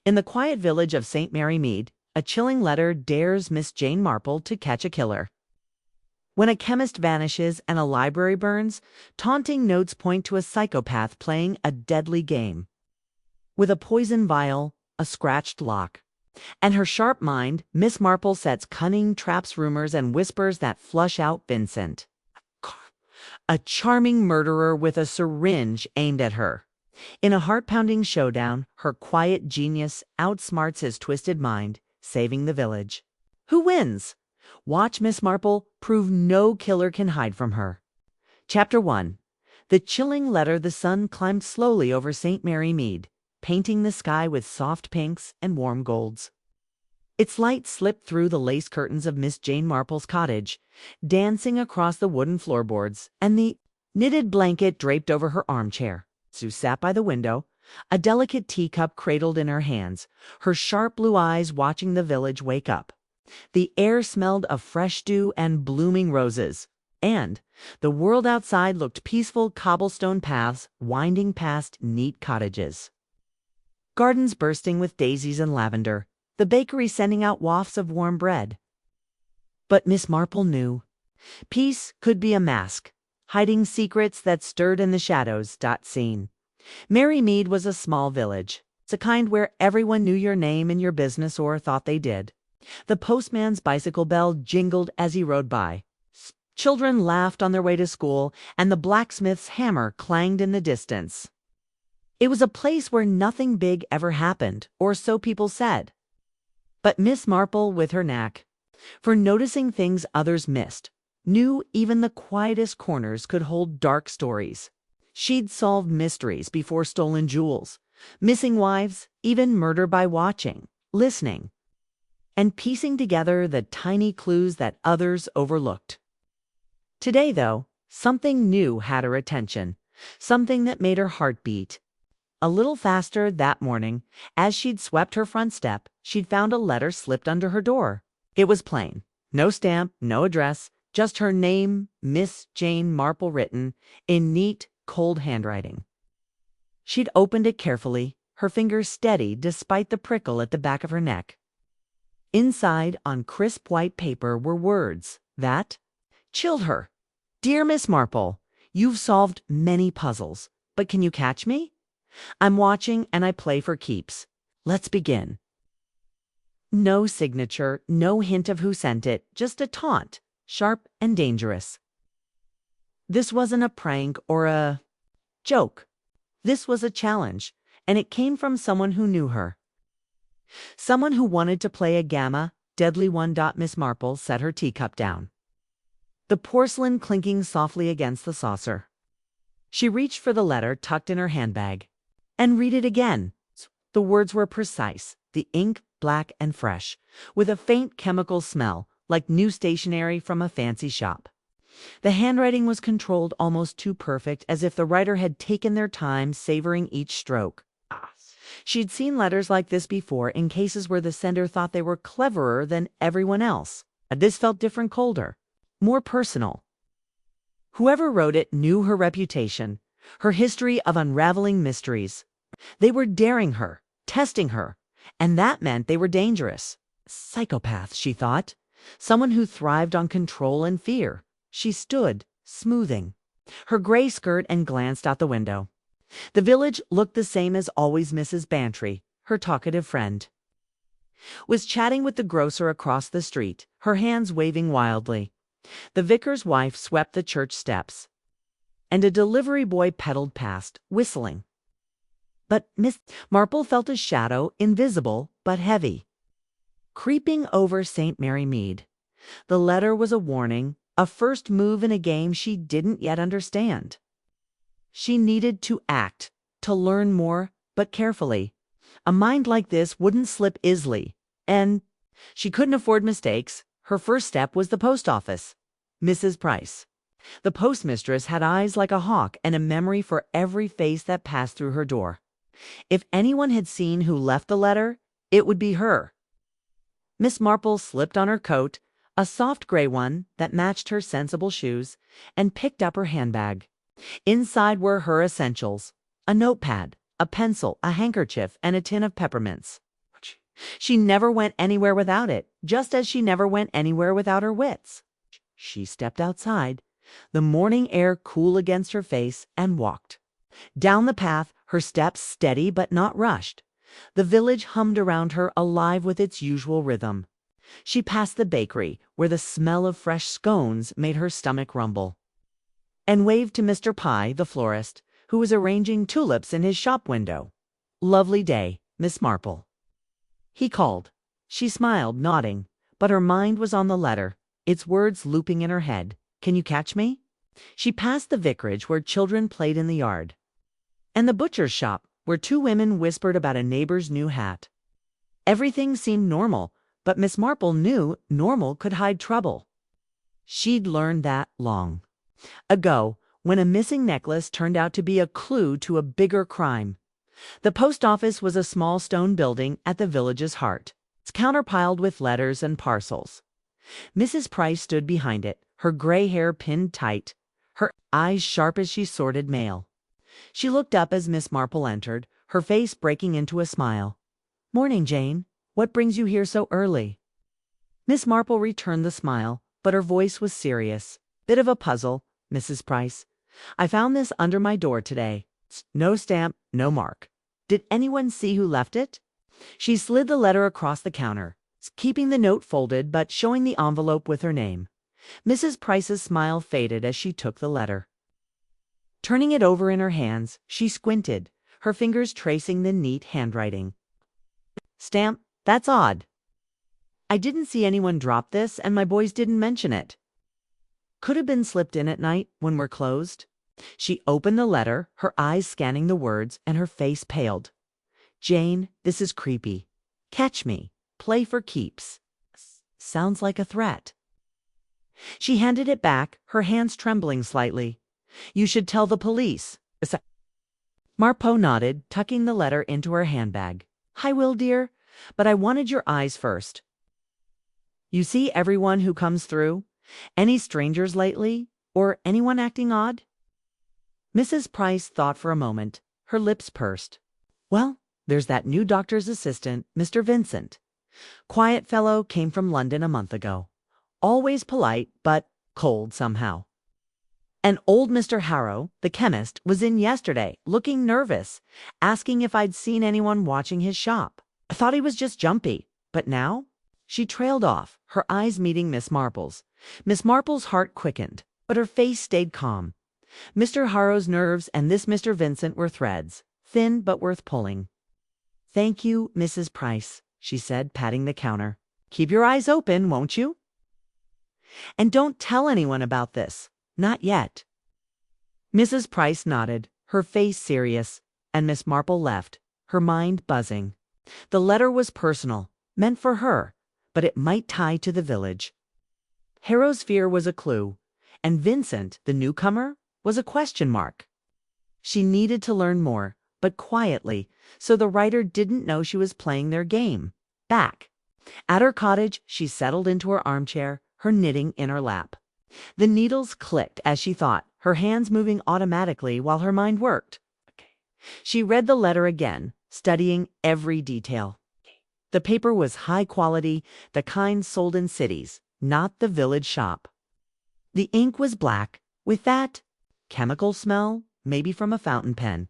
In the quiet village of St. Mary Mead, a chilling letter dares Miss Jane Marple to catch a killer. When a chemist vanishes and a library burns, taunting notes point to a psychopath playing a deadly game. With a poison vial, a scratched lock, and her sharp mind, Miss Marple sets cunning traps, rumors, and whispers that flush out Vincent, a charming murderer with a syringe aimed at her. In a heart-pounding showdown, her quiet genius outsmarts his twisted mind, saving the village. Who wins? Watch Miss Marple prove no killer can hide from her. Chapter 1. The chilling letter. The sun climbed slowly over St. Mary Mead, painting the sky with soft pinks and warm golds. Its light slipped through the lace curtains of Miss Jane Marple's cottage, dancing across the wooden floorboards and the knitted blanket draped over her armchair. Sue sat by the window, a delicate teacup cradled in her hands, her sharp blue eyes watching the village wake up. The air smelled of fresh dew and blooming roses, and the world outside looked peaceful, cobblestone paths winding past neat cottages, gardens bursting with daisies and lavender, the bakery sending out wafts of warm bread. But Miss Marple knew peace could be a mask, hiding secrets that stirred in the shadows. Scene. Mary Mead was a small village, the kind where everyone knew your name and your business, or thought they did. The postman's bicycle bell jingled as he rode by. Children laughed on their way to school, and the blacksmith's hammer clanged in the distance. It was a place where nothing big ever happened, or so people said. But Miss Marple, with her knack for noticing things others missed, knew even the quietest corners could hold dark stories. She'd solved mysteries before stolen jewels, missing wives, even murder by watching, listening, and piecing together the tiny clues that others overlooked. Today, though, something new had her attention, something that made her heart beat a little faster. That morning, as she'd swept her front step, she'd found a letter slipped under her door. It was plain. No stamp, no address, just her name, Miss Jane Marple, written in neat, cold handwriting. She'd opened it carefully, her fingers steady despite the prickle at the back of her neck. Inside, on crisp white paper, were words that chilled her. Dear Miss Marple, you've solved many puzzles, but can you catch me? I'm watching and I play for keeps. Let's begin. No signature, no hint of who sent it, just a taunt, sharp and dangerous. This wasn't a prank or a joke. This was a challenge, and it came from someone who knew her. Someone who wanted to play a gamma, deadly one. Miss Marple set her teacup down, the porcelain clinking softly against the saucer. She reached for the letter tucked in her handbag, and read it again. The words were precise, the ink black and fresh, with a faint chemical smell, like new stationery from a fancy shop. The handwriting was controlled, almost too perfect, as if the writer had taken their time savoring each stroke. She'd seen letters like this before, in cases where the sender thought they were cleverer than everyone else. This felt different, colder, more personal. Whoever wrote it knew her reputation, her history of unraveling mysteries. They were daring her, testing her, and that meant they were dangerous. Psychopath, she thought. Someone who thrived on control and fear. She stood, smoothing her gray skirt, and glanced out the window. The village looked the same as always. Mrs. Bantry, her talkative friend, was chatting with the grocer across the street, her hands waving wildly. The vicar's wife swept the church steps, and a delivery boy pedaled past, whistling. But Miss Marple felt a shadow, invisible but heavy, creeping over St. Mary Mead. The letter was a warning, a first move in a game she didn't yet understand. She needed to act, to learn more, but carefully. A mind like this wouldn't slip easily, and she couldn't afford mistakes. Her first step was the post office. Mrs. Price, the postmistress, had eyes like a hawk and a memory for every face that passed through her door. If anyone had seen who left the letter, it would be her. Miss Marple slipped on her coat, a soft gray one that matched her sensible shoes, and picked up her handbag. Inside were her essentials: a notepad, a pencil, a handkerchief, and a tin of peppermints. She never went anywhere without it, just as she never went anywhere without her wits. She stepped outside, the morning air cool against her face, and walked. Down the path, her steps steady but not rushed. The village hummed around her, alive with its usual rhythm. She passed the bakery, where the smell of fresh scones made her stomach rumble, and waved to Mr. Pye, the florist, who was arranging tulips in his shop window. "Lovely day, Miss Marple," he called. She smiled, nodding, but her mind was on the letter, its words looping in her head. "Can you catch me?" She passed the vicarage, where children played in the yard, and the butcher's shop, where two women whispered about a neighbor's new hat. Everything seemed normal, but Miss Marple knew normal could hide trouble. She'd learned that long ago, when a missing necklace turned out to be a clue to a bigger crime. The post office was a small stone building at the village's heart, its counter piled with letters and parcels. Mrs. Price stood behind it, her gray hair pinned tight, her eyes sharp as she sorted mail. She looked up as Miss Marple entered, her face breaking into a smile. "Morning, Jane. What brings you here so early?" Miss Marple returned the smile, but her voice was serious. "Bit of a puzzle, Mrs. Price. I found this under my door today. No stamp, no mark. Did anyone see who left it?" She slid the letter across the counter, keeping the note folded but showing the envelope with her name. Mrs. Price's smile faded as she took the letter. Turning it over in her hands, she squinted, her fingers tracing the neat handwriting. "Stamp? That's odd. I didn't see anyone drop this, and my boys didn't mention it. Could have been slipped in at night when we're closed." She opened the letter, her eyes scanning the words, and her face paled. "Jane, this is creepy. Catch me. Play for keeps. Sounds like a threat." She handed it back, her hands trembling slightly. "You should tell the police." Marpo nodded, tucking the letter into her handbag. "I will, dear, but I wanted your eyes first. You see everyone who comes through? Any strangers lately? Or anyone acting odd?" Mrs. Price thought for a moment, her lips pursed. "Well, there's that new doctor's assistant, Mr. Vincent. Quiet fellow, came from London a month ago. Always polite, but cold somehow. And old Mr. Harrow, the chemist, was in yesterday, looking nervous, asking if I'd seen anyone watching his shop. I thought he was just jumpy, but now—" She trailed off, her eyes meeting Miss Marple's. Miss Marple's heart quickened, but her face stayed calm. Mr. Harrow's nerves and this Mr. Vincent were threads, thin but worth pulling. "Thank you, Mrs. Price," she said, patting the counter. "Keep your eyes open, won't you? And don't tell anyone about this. Not yet." Mrs. Price nodded, her face serious, and Miss Marple left, her mind buzzing. The letter was personal, meant for her, but it might tie to the village. Harrow's fear was a clue, and Vincent, the newcomer, was a question mark. She needed to learn more, but quietly, so the writer didn't know she was playing their game. Back at her cottage, she settled into her armchair, her knitting in her lap. The needles clicked as she thought, her hands moving automatically while her mind worked. She read the letter again, studying every detail. The paper was high quality, the kind sold in cities, not the village shop. The ink was black, with that chemical smell, maybe from a fountain pen.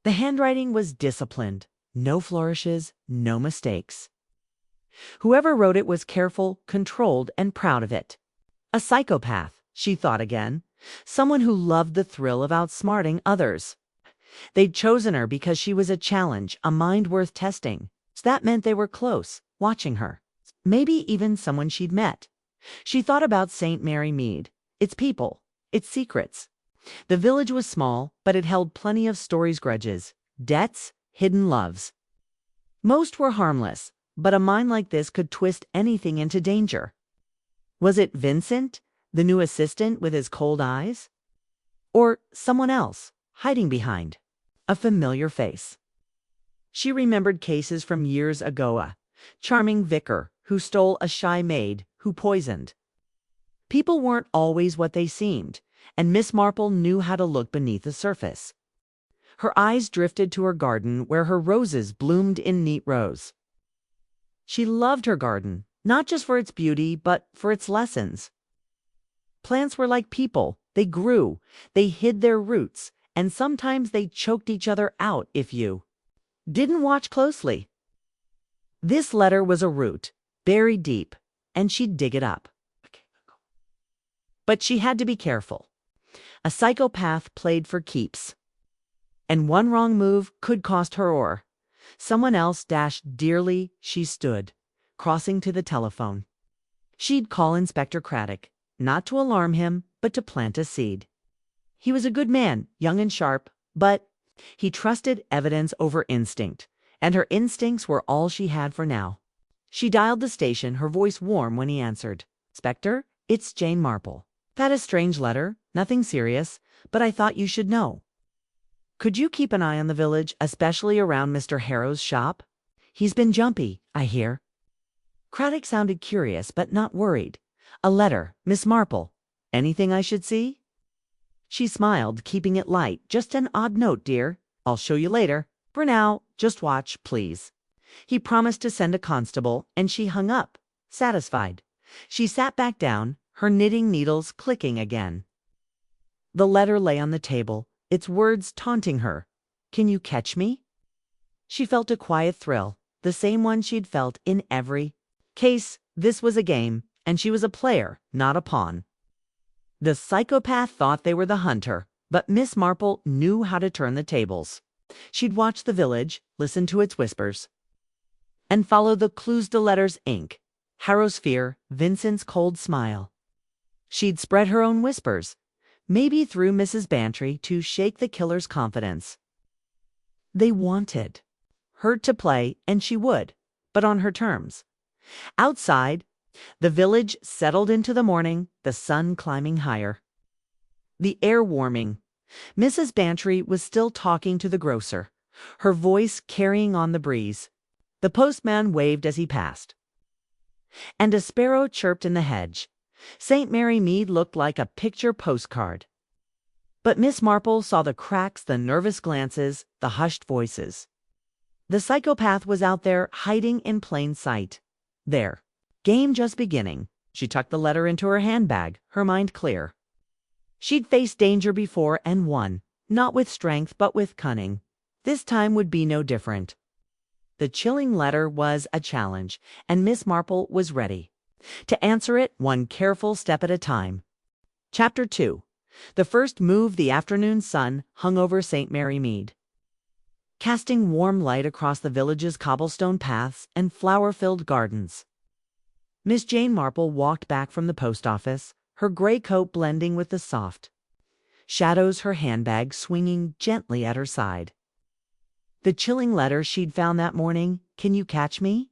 The handwriting was disciplined, no flourishes, no mistakes. Whoever wrote it was careful, controlled, and proud of it. A psychopath, she thought again, someone who loved the thrill of outsmarting others. They'd chosen her because she was a challenge, a mind worth testing. That meant they were close, watching her. Maybe even someone she'd met. She thought about St. Mary Mead, its people, its secrets. The village was small, but it held plenty of stories, grudges, debts, hidden loves. Most were harmless, but a mind like this could twist anything into danger. Was it Vincent, the new assistant with his cold eyes? Or someone else, hiding behind a familiar face? She remembered cases from years ago, a charming vicar who stole a shy maid, who poisoned. People weren't always what they seemed, and Miss Marple knew how to look beneath the surface. Her eyes drifted to her garden where her roses bloomed in neat rows. She loved her garden, not just for its beauty, but for its lessons. Plants were like people. They grew, they hid their roots, and sometimes they choked each other out if you didn't watch closely. This letter was a root, buried deep, and she'd dig it up. But she had to be careful. A psychopath played for keeps, and one wrong move could cost her or someone else. Dearly she stood, crossing to the telephone. She'd call Inspector Craddock, not to alarm him, but to plant a seed. He was a good man, young and sharp, but he trusted evidence over instinct, and her instincts were all she had for now. She dialed the station, her voice warm when he answered. "Inspector, it's Jane Marple. Had a strange letter, nothing serious, but I thought you should know. Could you keep an eye on the village, especially around Mr. Harrow's shop? He's been jumpy, I hear." Craddock sounded curious, but not worried. "A letter, Miss Marple. Anything I should see?" She smiled, keeping it light. "Just an odd note, dear. I'll show you later. For now, just watch, please." He promised to send a constable, and she hung up, satisfied. She sat back down, her knitting needles clicking again. The letter lay on the table, its words taunting her. "Can you catch me?" She felt a quiet thrill, the same one she'd felt in every case. This was a game, and she was a player, not a pawn. The psychopath thought they were the hunter, but Miss Marple knew how to turn the tables. She'd watch the village, listen to its whispers, and follow the clues the letter's ink. Harrow's fear, Vincent's cold smile. She'd spread her own whispers, maybe through Mrs. Bantry, to shake the killer's confidence. They wanted her to play, and she would, but on her terms. Outside, the village settled into the morning, the sun climbing higher, the air warming. Mrs. Bantry was still talking to the grocer, her voice carrying on the breeze. The postman waved as he passed, and a sparrow chirped in the hedge. St. Mary Mead looked like a picture postcard. But Miss Marple saw the cracks, the nervous glances, the hushed voices. The psychopath was out there, hiding in plain sight. There. Game just beginning. She tucked the letter into her handbag, her mind clear. She'd faced danger before and won, not with strength but with cunning. This time would be no different. The chilling letter was a challenge, and Miss Marple was ready to answer it one careful step at a time. Chapter 2. The first move. The afternoon sun hung over St. Mary Mead, casting warm light across the village's cobblestone paths and flower-filled gardens. Miss Jane Marple walked back from the post office, her gray coat blending with the soft shadows, her handbag swinging gently at her side. The chilling letter she'd found that morning, "Can you catch me?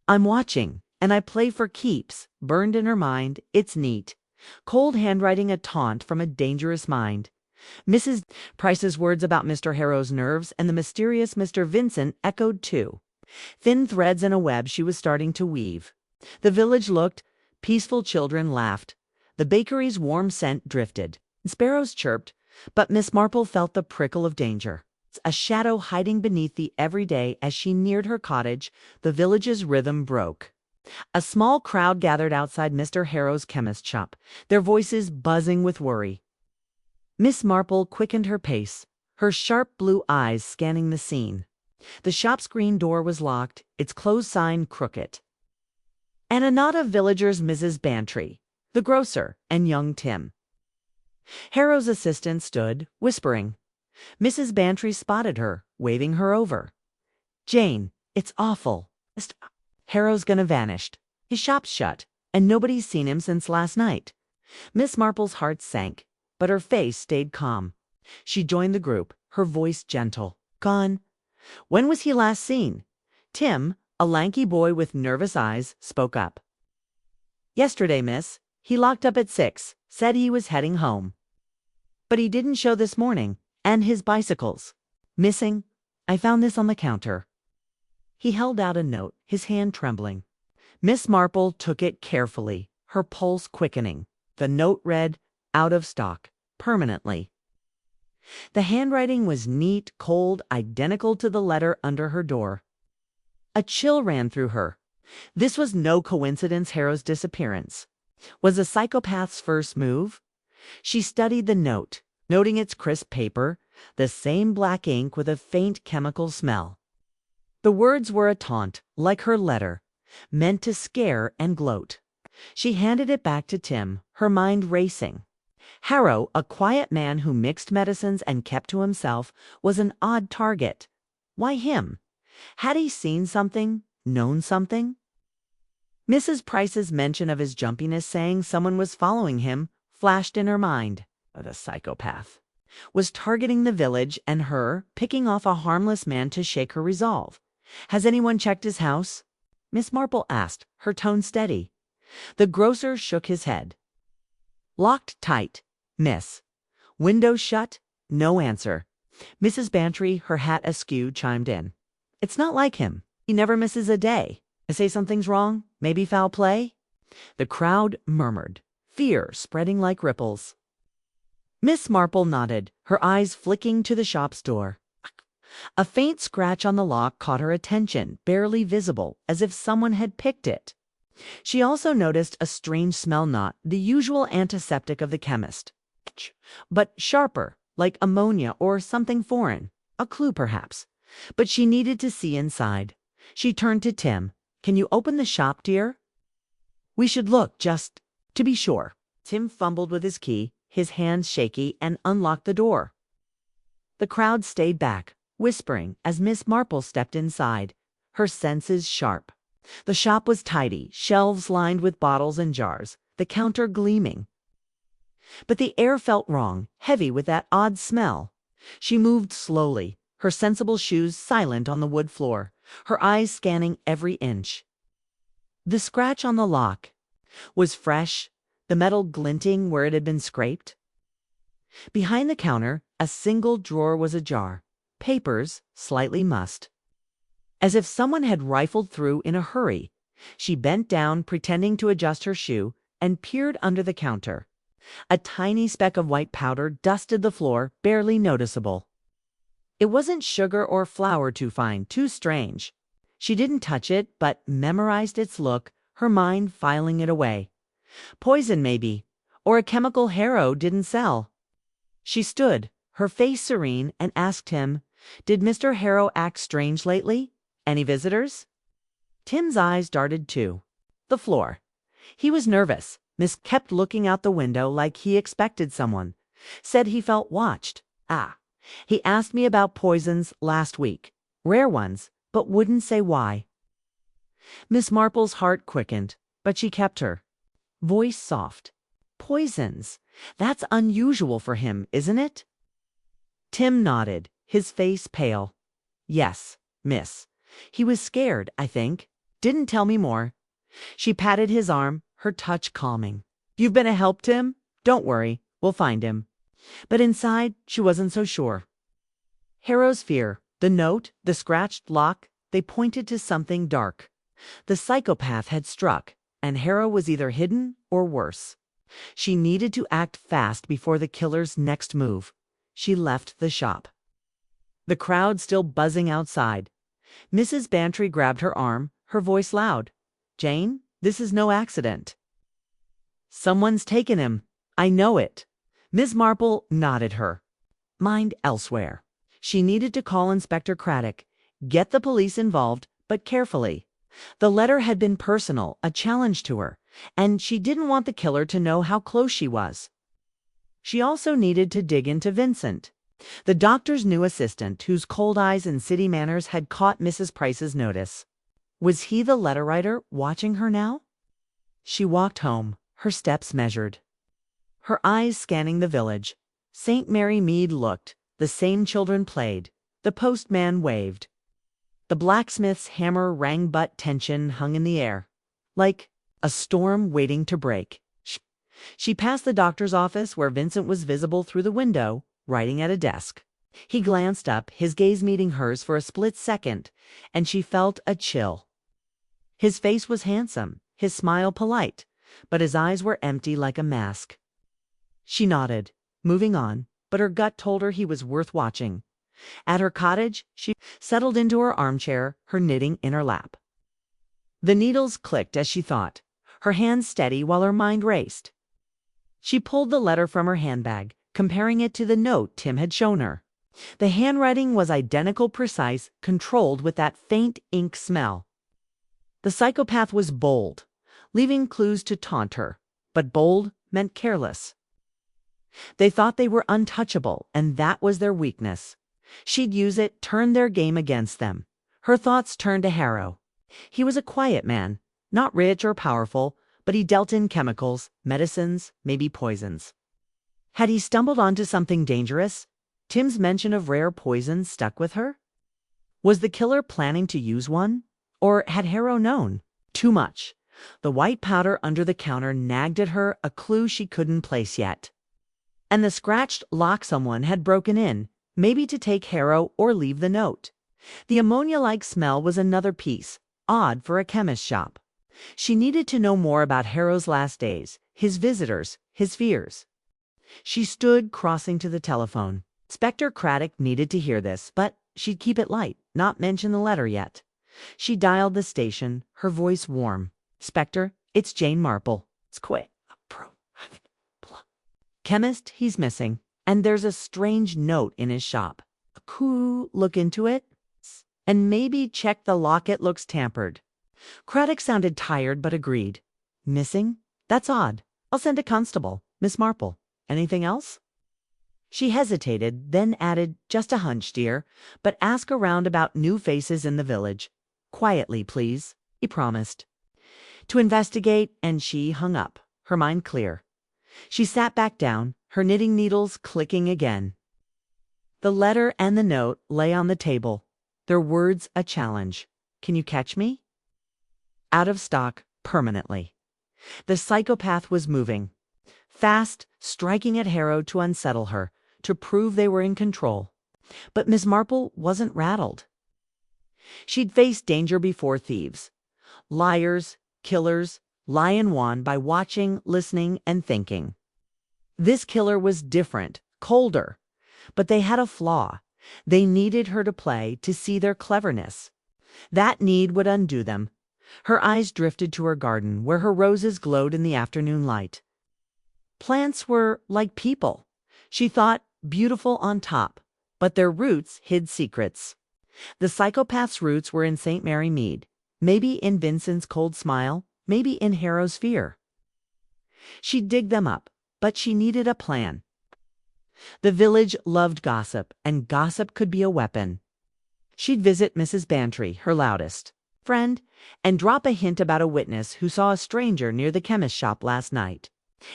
I'm watching, and I play for keeps," burned in her mind. It's neat. Cold handwriting, a taunt from a dangerous mind. Mrs. Price's words about Mr. Harrow's nerves and the mysterious Mr. Vincent echoed too. Thin threads in a web she was starting to weave. The village looked peaceful, children laughed. The bakery's warm scent drifted. Sparrows chirped, but Miss Marple felt the prickle of danger. A shadow hiding beneath the everyday. As she neared her cottage, the village's rhythm broke. A small crowd gathered outside Mr. Harrow's chemist shop, their voices buzzing with worry. Miss Marple quickened her pace, her sharp blue eyes scanning the scene. The shop's green door was locked, its closed sign crooked. And a knot of villagers, Mrs. Bantry, the grocer, and young Tim, Harrow's assistant, stood, whispering. Mrs. Bantry spotted her, waving her over. "Jane, it's awful. Harrow's gonna vanished. His shop's shut, and nobody's seen him since last night." Miss Marple's heart sank, but her face stayed calm. She joined the group, her voice gentle. "Gone. When was he last seen?" Tim, a lanky boy with nervous eyes, spoke up. "Yesterday, miss. He locked up at 6, said he was heading home. But he didn't show this morning, and his bicycle's missing. I found this on the counter." He held out a note, his hand trembling. Miss Marple took it carefully, her pulse quickening. The note read, "Out of stock, permanently." The handwriting was neat, cold, identical to the letter under her door. A chill ran through her. This was no coincidence. Harrow's disappearance was a psychopath's first move. She studied the note, noting its crisp paper, the same black ink with a faint chemical smell. The words were a taunt, like her letter, meant to scare and gloat. She handed it back to Tim, her mind racing. Harrow, a quiet man who mixed medicines and kept to himself, was an odd target. Why him? Had he seen something, known something? Mrs. Price's mention of his jumpiness, saying someone was following him, flashed in her mind. The psychopath was targeting the village and her, picking off a harmless man to shake her resolve. Has anyone checked his house? Miss Marple asked, her tone steady. The grocer shook his head. Locked tight, miss. Windows shut, no answer. Mrs. Bantry, her hat askew, chimed in. It's not like him. He never misses a day. I say something's wrong, maybe foul play? The crowd murmured, fear spreading like ripples. Miss Marple nodded, her eyes flicking to the shop's door. A faint scratch on the lock caught her attention, barely visible, as if someone had picked it. She also noticed a strange smell, not the usual antiseptic of the chemist, but sharper, like ammonia or something foreign. A clue, perhaps. But she needed to see inside. She turned to Tim. Can you open the shop, dear? We should look, just to be sure. Tim fumbled with his key, his hands shaky, and unlocked the door. The crowd stayed back, whispering as Miss Marple stepped inside, her senses sharp. The shop was tidy, shelves lined with bottles and jars, the counter gleaming. But the air felt wrong, heavy with that odd smell. She moved slowly, her sensible shoes silent on the wood floor, her eyes scanning every inch. The scratch on the lock was fresh, the metal glinting where it had been scraped. Behind the counter, a single drawer was ajar, papers slightly mussed. As if someone had rifled through in a hurry, she bent down, pretending to adjust her shoe, and peered under the counter. A tiny speck of white powder dusted the floor, barely noticeable. It wasn't sugar or flour too fine, too strange. She didn't touch it, but memorized its look, her mind filing it away. Poison, maybe, or a chemical Harrow didn't sell. She stood, her face serene, and asked him, Did Mr. Harrow act strange lately? Any visitors? Tim's eyes darted to the floor. He was nervous. Miss kept looking out the window like he expected someone. Said he felt watched. He asked me about poisons last week. Rare ones, but wouldn't say why. Miss Marple's heart quickened, but she kept her voice soft. Poisons. That's unusual for him, isn't it? Tim nodded, his face pale. Yes, miss. He was scared, I think. Didn't tell me more. She patted his arm, her touch calming. You've been a help, Tim? Don't worry, we'll find him. But inside, she wasn't so sure. Harrow's fear, the note, the scratched lock, they pointed to something dark. The psychopath had struck, and Harrow was either hidden or worse. She needed to act fast before the killer's next move. She left the shop. The crowd still buzzing outside. Mrs. Bantry grabbed her arm, her voice loud. Jane, this is no accident. Someone's taken him. I know it. Miss Marple nodded her mind elsewhere. She needed to call Inspector Craddock, get the police involved, but carefully. The letter had been personal, a challenge to her, and she didn't want the killer to know how close she was. She also needed to dig into Vincent, the doctor's new assistant whose cold eyes and city manners had caught Mrs. Price's notice. Was he the letter writer watching her now? She walked home, her steps measured, her eyes scanning the village. St. Mary Mead looked, the same children played, the postman waved. The blacksmith's hammer rang, but tension hung in the air, like a storm waiting to break. She passed the doctor's office where Vincent was visible through the window, writing at a desk. He glanced up, his gaze meeting hers for a split second, and she felt a chill. His face was handsome, his smile polite, but his eyes were empty like a mask. She nodded, moving on, but her gut told her he was worth watching. At her cottage, she settled into her armchair, her knitting in her lap. The needles clicked as she thought, her hands steady while her mind raced. She pulled the letter from her handbag, comparing it to the note Tim had shown her. The handwriting was identical, precise, controlled with that faint ink smell. The psychopath was bold, leaving clues to taunt her, but bold meant careless. They thought they were untouchable, and that was their weakness. She'd use it, turn their game against them. Her thoughts turned to Harrow. He was a quiet man, not rich or powerful, but he dealt in chemicals, medicines, maybe poisons. Had he stumbled onto something dangerous? Tim's mention of rare poisons stuck with her? Was the killer planning to use one? Or had Harrow known? Too much. The white powder under the counter nagged at her, a clue she couldn't place yet. And the scratched lock someone had broken in, maybe to take Harrow or leave the note. The ammonia-like smell was another piece, odd for a chemist shop. She needed to know more about Harrow's last days, his visitors, his fears. She stood, crossing to the telephone. Inspector Craddock needed to hear this, but she'd keep it light, not mention the letter yet. She dialed the station, her voice warm. "Inspector, it's Jane Marple. It's quick. Chemist, he's missing, and there's a strange note in his shop. Look into it? And maybe check the locket, looks tampered." Craddock sounded tired but agreed. "Missing? That's odd. I'll send a constable. Miss Marple. Anything else?" She hesitated, then added, "Just a hunch, dear, but ask around about new faces in the village. Quietly, please," he promised. To investigate, and she hung up, her mind clear. She sat back down, her knitting needles clicking again. The letter and the note lay on the table, their words a challenge. "Can you catch me?" Out of stock permanently. The psychopath was moving. Fast, striking at Harrow to unsettle her, to prove they were in control. But Miss Marple wasn't rattled. She'd faced danger before: thieves, liars, killers, lie and won by watching, listening, and thinking. This killer was different, colder, but they had a flaw. They needed her to play, to see their cleverness. That need would undo them. Her eyes drifted to her garden, where her roses glowed in the afternoon light. Plants were like people, she thought, beautiful on top, but their roots hid secrets. The psychopath's roots were in St. Mary Mead, maybe in Vincent's cold smile, maybe in Harrow's fear. She'd dig them up, but she needed a plan. The village loved gossip, and gossip could be a weapon. She'd visit Mrs. Bantry, her loudest friend, and drop a hint about a witness who saw a stranger near the chemist shop last night.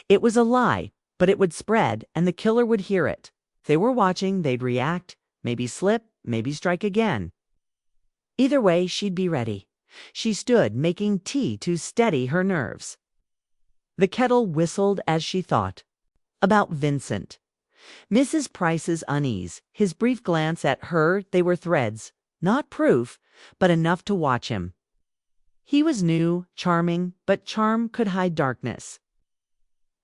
It was a lie, but it would spread, and the killer would hear it. If they were watching, they'd react, maybe slip, maybe strike again. Either way, she'd be ready. She stood, making tea to steady her nerves. The kettle whistled as she thought. About Vincent. Mrs. Price's unease, his brief glance at her, they were threads, not proof, but enough to watch him. He was new, charming, but charm could hide darkness.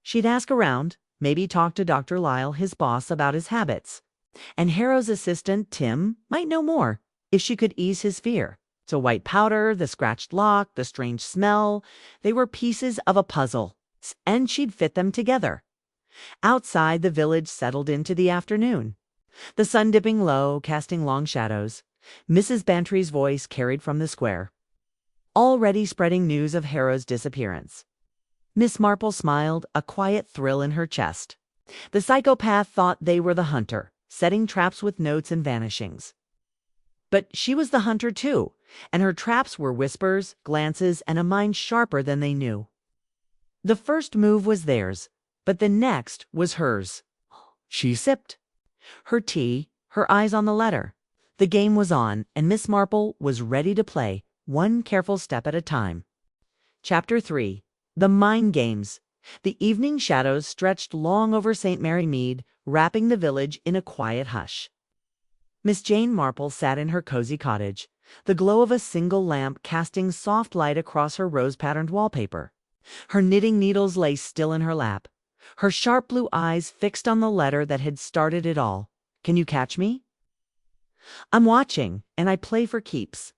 She'd ask around, maybe talk to Dr. Lyle, his boss, about his habits. And Harrow's assistant, Tim, might know more, if she could ease his fear. So white powder, the scratched lock, the strange smell, they were pieces of a puzzle, and she'd fit them together. Outside, the village settled into the afternoon. The sun dipping low, casting long shadows. Mrs. Bantry's voice carried from the square, already spreading news of Harrow's disappearance. Miss Marple smiled, a quiet thrill in her chest. The psychopath thought they were the hunter, setting traps with notes and vanishings. But she was the hunter too, and her traps were whispers, glances, and a mind sharper than they knew. The first move was theirs, but the next was hers. She sipped her tea, her eyes on the letter. The game was on, and Miss Marple was ready to play, one careful step at a time. Chapter 3. The Mind Games. The evening shadows stretched long over St. Mary Mead, wrapping the village in a quiet hush. Miss Jane Marple sat in her cozy cottage, the glow of a single lamp casting soft light across her rose-patterned wallpaper. Her knitting needles lay still in her lap, her sharp blue eyes fixed on the letter that had started it all. "Can you catch me?" "I'm watching, and I play for keeps."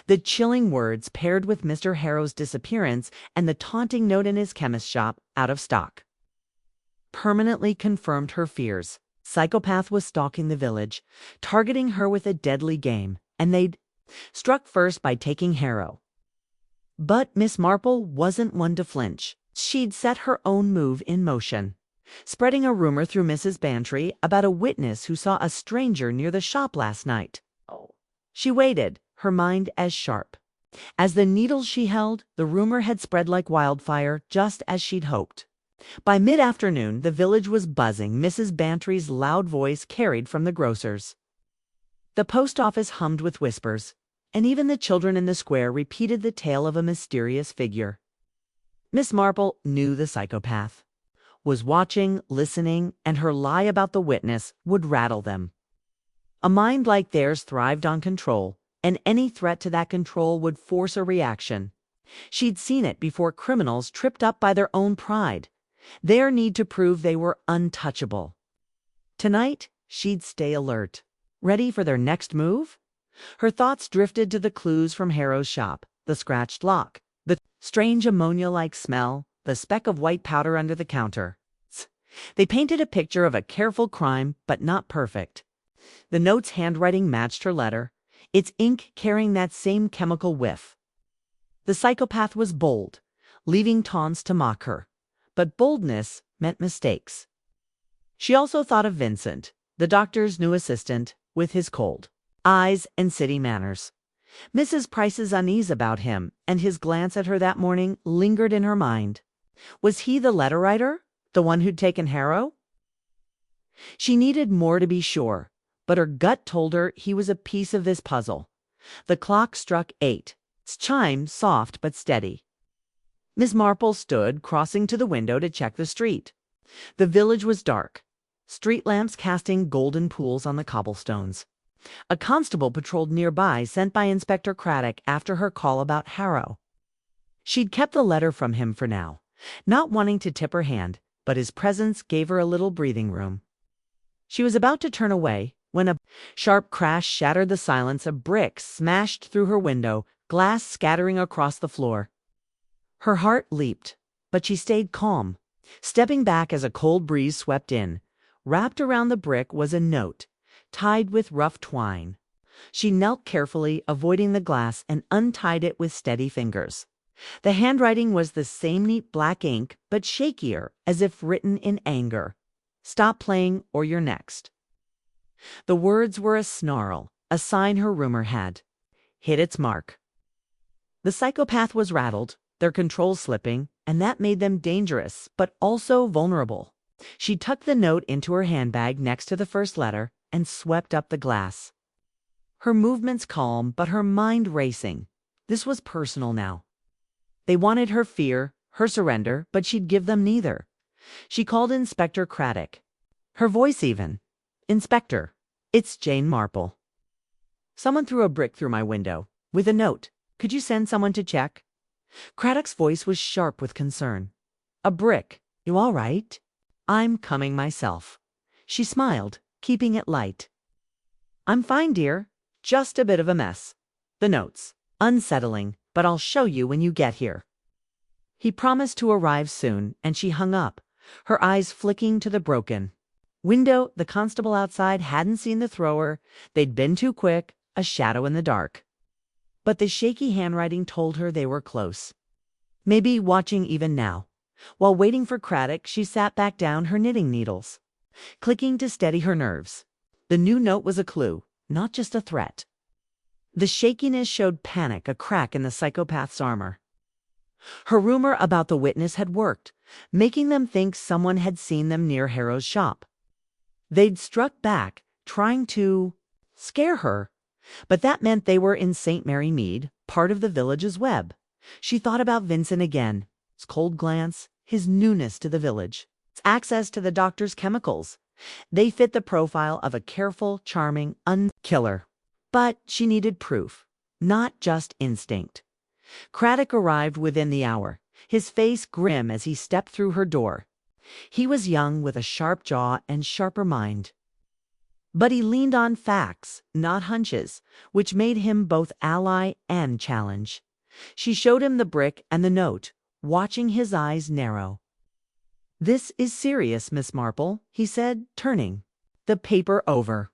The chilling words paired with Mr. Harrow's disappearance and the taunting note in his chemist shop, out of stock, permanently confirmed her fears. Psychopath was stalking the village, targeting her with a deadly game, and they'd struck first by taking Harrow. But Miss Marple wasn't one to flinch. She'd set her own move in motion, spreading a rumor through Mrs. Bantry about a witness who saw a stranger near the shop last night. She waited, her mind as sharp. As the needles she held, the rumor had spread like wildfire, just as she'd hoped. By mid-afternoon, the village was buzzing. Mrs. Bantry's loud voice carried from the grocer's. The post office hummed with whispers, and even the children in the square repeated the tale of a mysterious figure. Miss Marple knew the psychopath, was watching, listening, and her lie about the witness would rattle them. A mind like theirs thrived on control, and any threat to that control would force a reaction. She'd seen it before criminals tripped up by their own pride, their need to prove they were untouchable. Tonight, she'd stay alert, ready for their next move. Her thoughts drifted to the clues from Harrow's shop, the scratched lock, the strange ammonia-like smell, the speck of white powder under the counter. They painted a picture of a careful crime, but not perfect. The note's handwriting matched her letter, its ink carrying that same chemical whiff. The psychopath was bold, leaving taunts to mock her. But boldness meant mistakes. She also thought of Vincent, the doctor's new assistant, with his cold eyes and city manners. Mrs. Price's unease about him and his glance at her that morning lingered in her mind. Was he the letter writer, the one who'd taken Harrow? She needed more to be sure, but her gut told her he was a piece of this puzzle. The clock struck 8, its chime soft but steady. Miss Marple stood, crossing to the window to check the street. The village was dark, street lamps casting golden pools on the cobblestones. A constable patrolled nearby, sent by Inspector Craddock after her call about Harrow. She'd kept the letter from him for now, not wanting to tip her hand, but his presence gave her a little breathing room. She was about to turn away when a sharp crash shattered the silence. A brick smashed through her window, glass scattering across the floor. Her heart leaped, but she stayed calm, stepping back as a cold breeze swept in. Wrapped around the brick was a note, tied with rough twine. She knelt carefully, avoiding the glass, and untied it with steady fingers. The handwriting was the same neat black ink, but shakier, as if written in anger. "Stop playing, or you're next." The words were a snarl, a sign her rumor had hit its mark. The psychopath was rattled, their control slipping, and that made them dangerous, but also vulnerable. She tucked the note into her handbag next to the first letter and swept up the glass. Her movements calm, but her mind racing. This was personal now. They wanted her fear, her surrender, but she'd give them neither. She called Inspector Craddock, her voice even. "Inspector, it's Jane Marple. Someone threw a brick through my window with a note. Could you send someone to check?" Craddock's voice was sharp with concern. "A brick? You all right?" "I'm coming myself." She smiled, keeping it light. "I'm fine, dear. Just a bit of a mess. The notes. Unsettling, but I'll show you when you get here." He promised to arrive soon, and she hung up, her eyes flicking to the broken window. The constable outside hadn't seen the thrower. They'd been too quick, a shadow in the dark. But the shaky handwriting told her they were close. Maybe watching even now. While waiting for Craddock, she sat back down, her knitting needles clicking to steady her nerves. The new note was a clue, not just a threat. The shakiness showed panic, a crack in the psychopath's armor. Her rumor about the witness had worked, making them think someone had seen them near Harrow's shop. They'd struck back, trying to scare her, but that meant they were in St. Mary Mead, part of the village's web. She thought about Vincent again, his cold glance, his newness to the village, his access to the doctor's chemicals. They fit the profile of a careful, charming, killer. But she needed proof, not just instinct. Craddock arrived within the hour, his face grim as he stepped through her door. He was young, with a sharp jaw and sharper mind. But he leaned on facts, not hunches, which made him both ally and challenge. She showed him the brick and the note, watching his eyes narrow. "This is serious, Miss Marple," he said, turning the paper over.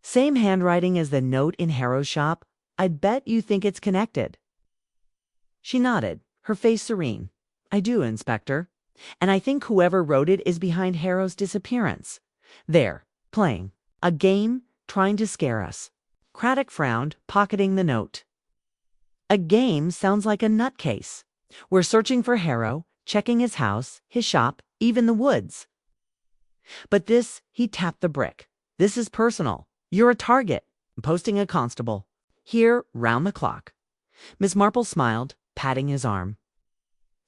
"Same handwriting as the note in Harrow's shop. I'd bet you think it's connected." She nodded, her face serene. "I do, Inspector. And I think whoever wrote it is behind Harrow's disappearance. There, playing a game, trying to scare us." Craddock frowned, pocketing the note. "A game sounds like a nutcase. We're searching for Harrow, checking his house, his shop, even the woods. But this," he tapped the brick, "this is personal. You're a target. I'm posting a constable. Here, round the clock." Miss Marple smiled, patting his arm.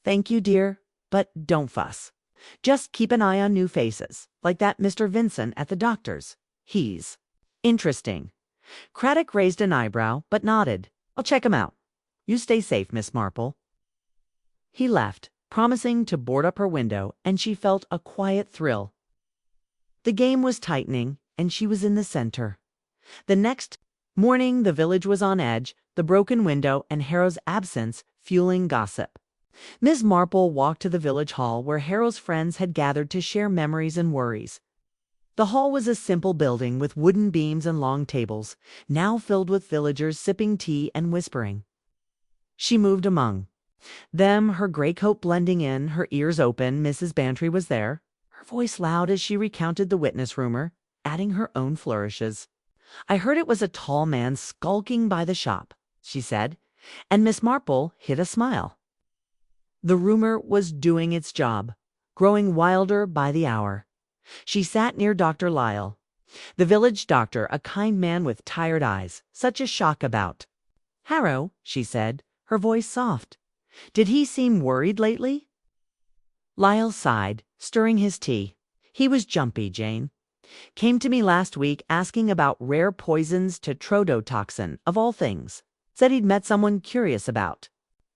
"Thank you, dear, but don't fuss. Just keep an eye on new faces, like that Mr. Vincent at the doctor's. He's interesting." Craddock raised an eyebrow, but nodded. "I'll check him out. You stay safe, Miss Marple." He left, promising to board up her window, and she felt a quiet thrill. The game was tightening, and she was in the center. The next morning, the village was on edge, the broken window and Harrow's absence fueling gossip. Miss Marple walked to the village hall where Harrow's friends had gathered to share memories and worries. The hall was a simple building with wooden beams and long tables, now filled with villagers sipping tea and whispering. She moved among them, her gray coat blending in, her ears open. Mrs. Bantry was there, her voice loud as she recounted the witness rumor, adding her own flourishes. "I heard it was a tall man skulking by the shop," she said, and Miss Marple hid a smile. The rumor was doing its job, growing wilder by the hour. She sat near Dr. Lyle, the village doctor, a kind man with tired eyes. "Such a shock about Harrow," she said, her voice soft. "Did he seem worried lately?" Lyle sighed, stirring his tea. "He was jumpy, Jane. Came to me last week asking about rare poisons, tetrodotoxin, of all things. Said he'd met someone curious about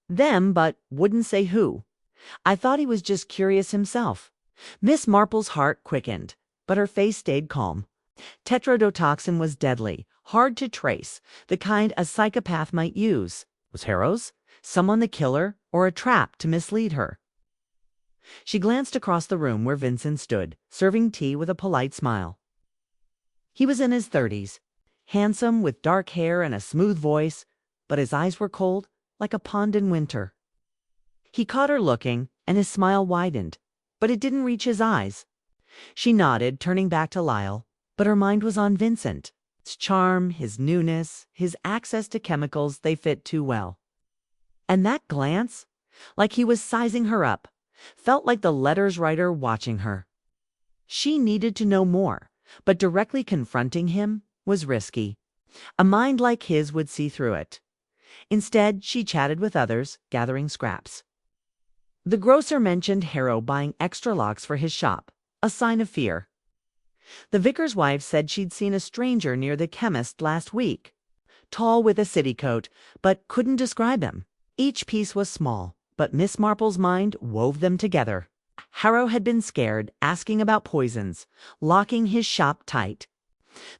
them, but wouldn't say who. I thought he was just curious himself." Miss Marple's heart quickened, but her face stayed calm. Tetrodotoxin was deadly, hard to trace, the kind a psychopath might use. Was Harrow's someone the killer, or a trap to mislead her? She glanced across the room where Vincent stood, serving tea with a polite smile. He was in his 30s, handsome with dark hair and a smooth voice, but his eyes were cold, like a pond in winter. He caught her looking, and his smile widened, but it didn't reach his eyes. She nodded, turning back to Lyle, but her mind was on Vincent. His charm, his newness, his access to chemicals, they fit too well. And that glance, like he was sizing her up, felt like the letter's writer watching her. She needed to know more, but directly confronting him was risky. A mind like his would see through it. Instead, she chatted with others, gathering scraps. The grocer mentioned Harrow buying extra locks for his shop, a sign of fear. The vicar's wife said she'd seen a stranger near the chemist last week, tall with a city coat, but couldn't describe him. Each piece was small, but Miss Marple's mind wove them together. Harrow had been scared, asking about poisons, locking his shop tight.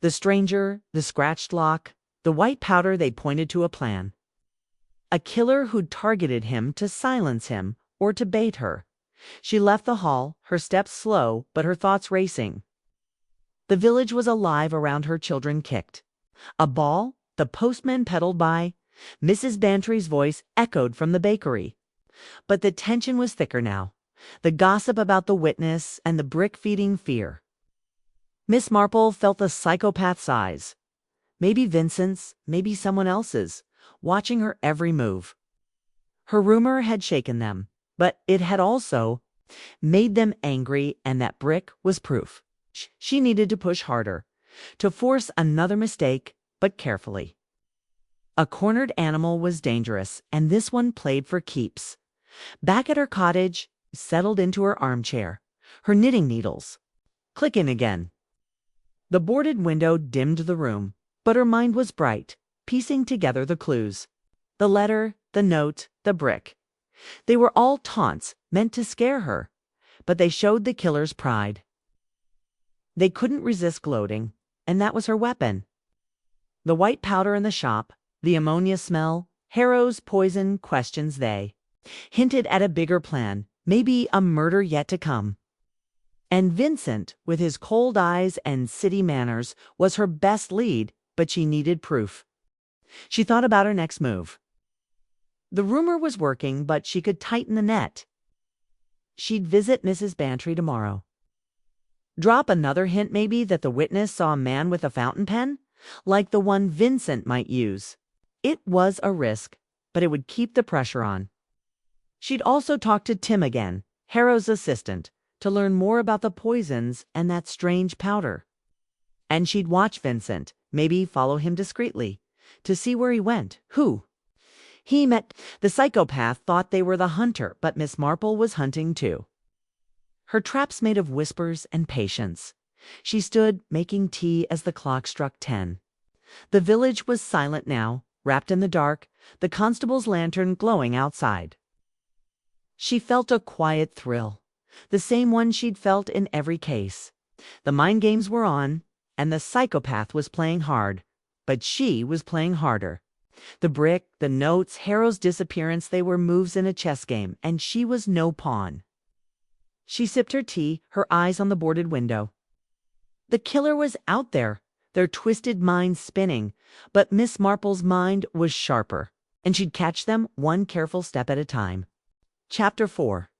The stranger, the scratched lock, the white powder, they pointed to a plan. A killer who'd targeted him to silence him or to bait her. She left the hall, her steps slow, but her thoughts racing. The village was alive around her. Children kicked. A ball, the postman pedaled by. Mrs. Bantry's voice echoed from the bakery. But the tension was thicker now. The gossip about the witness and the brick feeding fear. Miss Marple felt the psychopath's eyes. Maybe Vincent's, maybe someone else's, watching her every move. Her rumor had shaken them, but it had also made them angry, and that brick was proof. She needed to push harder, to force another mistake, but carefully. A cornered animal was dangerous, and this one played for keeps. Back at her cottage, settled into her armchair, her knitting needles clicking again. The boarded window dimmed the room, but her mind was bright, piecing together the clues. The letter, the note, the brick. They were all taunts meant to scare her, but they showed the killer's pride. They couldn't resist gloating, and that was her weapon. The white powder in the shop, the ammonia smell, Harrow's poison questions they hinted at a bigger plan, maybe a murder yet to come. And Vincent, with his cold eyes and city manners, was her best lead, but she needed proof. She thought about her next move. The rumor was working, but she could tighten the net. She'd visit Mrs. Bantry tomorrow. Drop another hint maybe that the witness saw a man with a fountain pen, like the one Vincent might use. It was a risk, but it would keep the pressure on. She'd also talk to Tim again, Harrow's assistant, to learn more about the poisons and that strange powder. And she'd watch Vincent, maybe follow him discreetly, to see where he went, who he met. The psychopath thought they were the hunter, but Miss Marple was hunting too. Her traps made of whispers and patience. She stood making tea as the clock struck 10. The village was silent now, wrapped in the dark, the constable's lantern glowing outside. She felt a quiet thrill, the same one she'd felt in every case. The mind games were on, and the psychopath was playing hard, but she was playing harder. The brick, the notes, Harrow's disappearance, they were moves in a chess game, and she was no pawn. She sipped her tea, her eyes on the boarded window. The killer was out there, their twisted minds spinning, but Miss Marple's mind was sharper, and she'd catch them one careful step at a time. Chapter 4.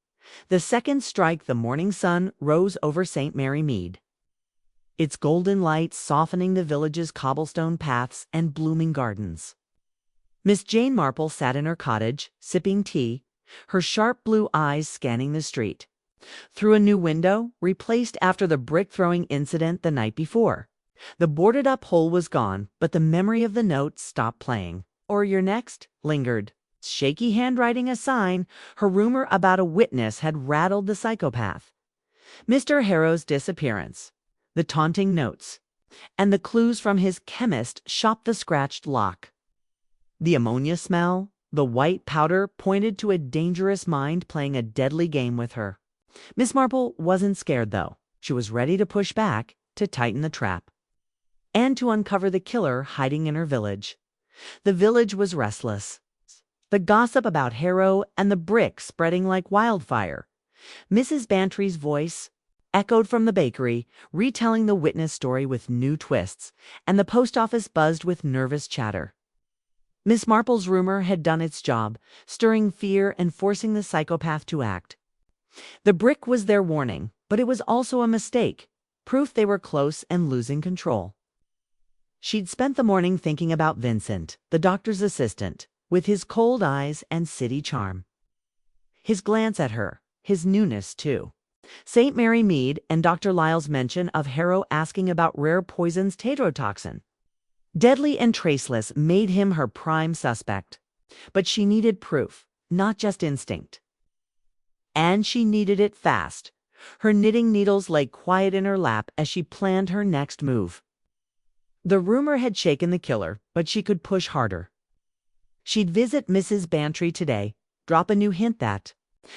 The second strike. The morning sun rose over St. Mary Mead, its golden light softening the village's cobblestone paths and blooming gardens. Miss Jane Marple sat in her cottage, sipping tea, her sharp blue eyes scanning the street. Through a new window, replaced after the brick-throwing incident the night before. The boarded-up hole was gone, but the memory of the note stopped playing. "Or you're next" lingered. Shaky handwriting a sign, her rumor about a witness had rattled the psychopath. Mr. Harrow's disappearance, the taunting notes, and the clues from his chemist shop, the scratched lock. The ammonia smell, the white powder pointed to a dangerous mind playing a deadly game with her. Miss Marple wasn't scared, though. She was ready to push back, to tighten the trap, and to uncover the killer hiding in her village. The village was restless, the gossip about Harrow and the brick spreading like wildfire. Mrs. Bantry's voice echoed from the bakery, retelling the witness story with new twists, and the post office buzzed with nervous chatter. Miss Marple's rumor had done its job, stirring fear and forcing the psychopath to act. The brick was their warning, but it was also a mistake, proof they were close and losing control. She'd spent the morning thinking about Vincent, the doctor's assistant, with his cold eyes and city charm. His glance at her, his newness too. St. Mary Mead and Dr. Lyle's mention of Harrow asking about rare poisons, tetrodotoxin, deadly and traceless, made him her prime suspect. But she needed proof, not just instinct. And she needed it fast. Her knitting needles lay quiet in her lap as she planned her next move. The rumor had shaken the killer, but she could push harder. She'd visit Mrs. Bantry today, drop a new hint that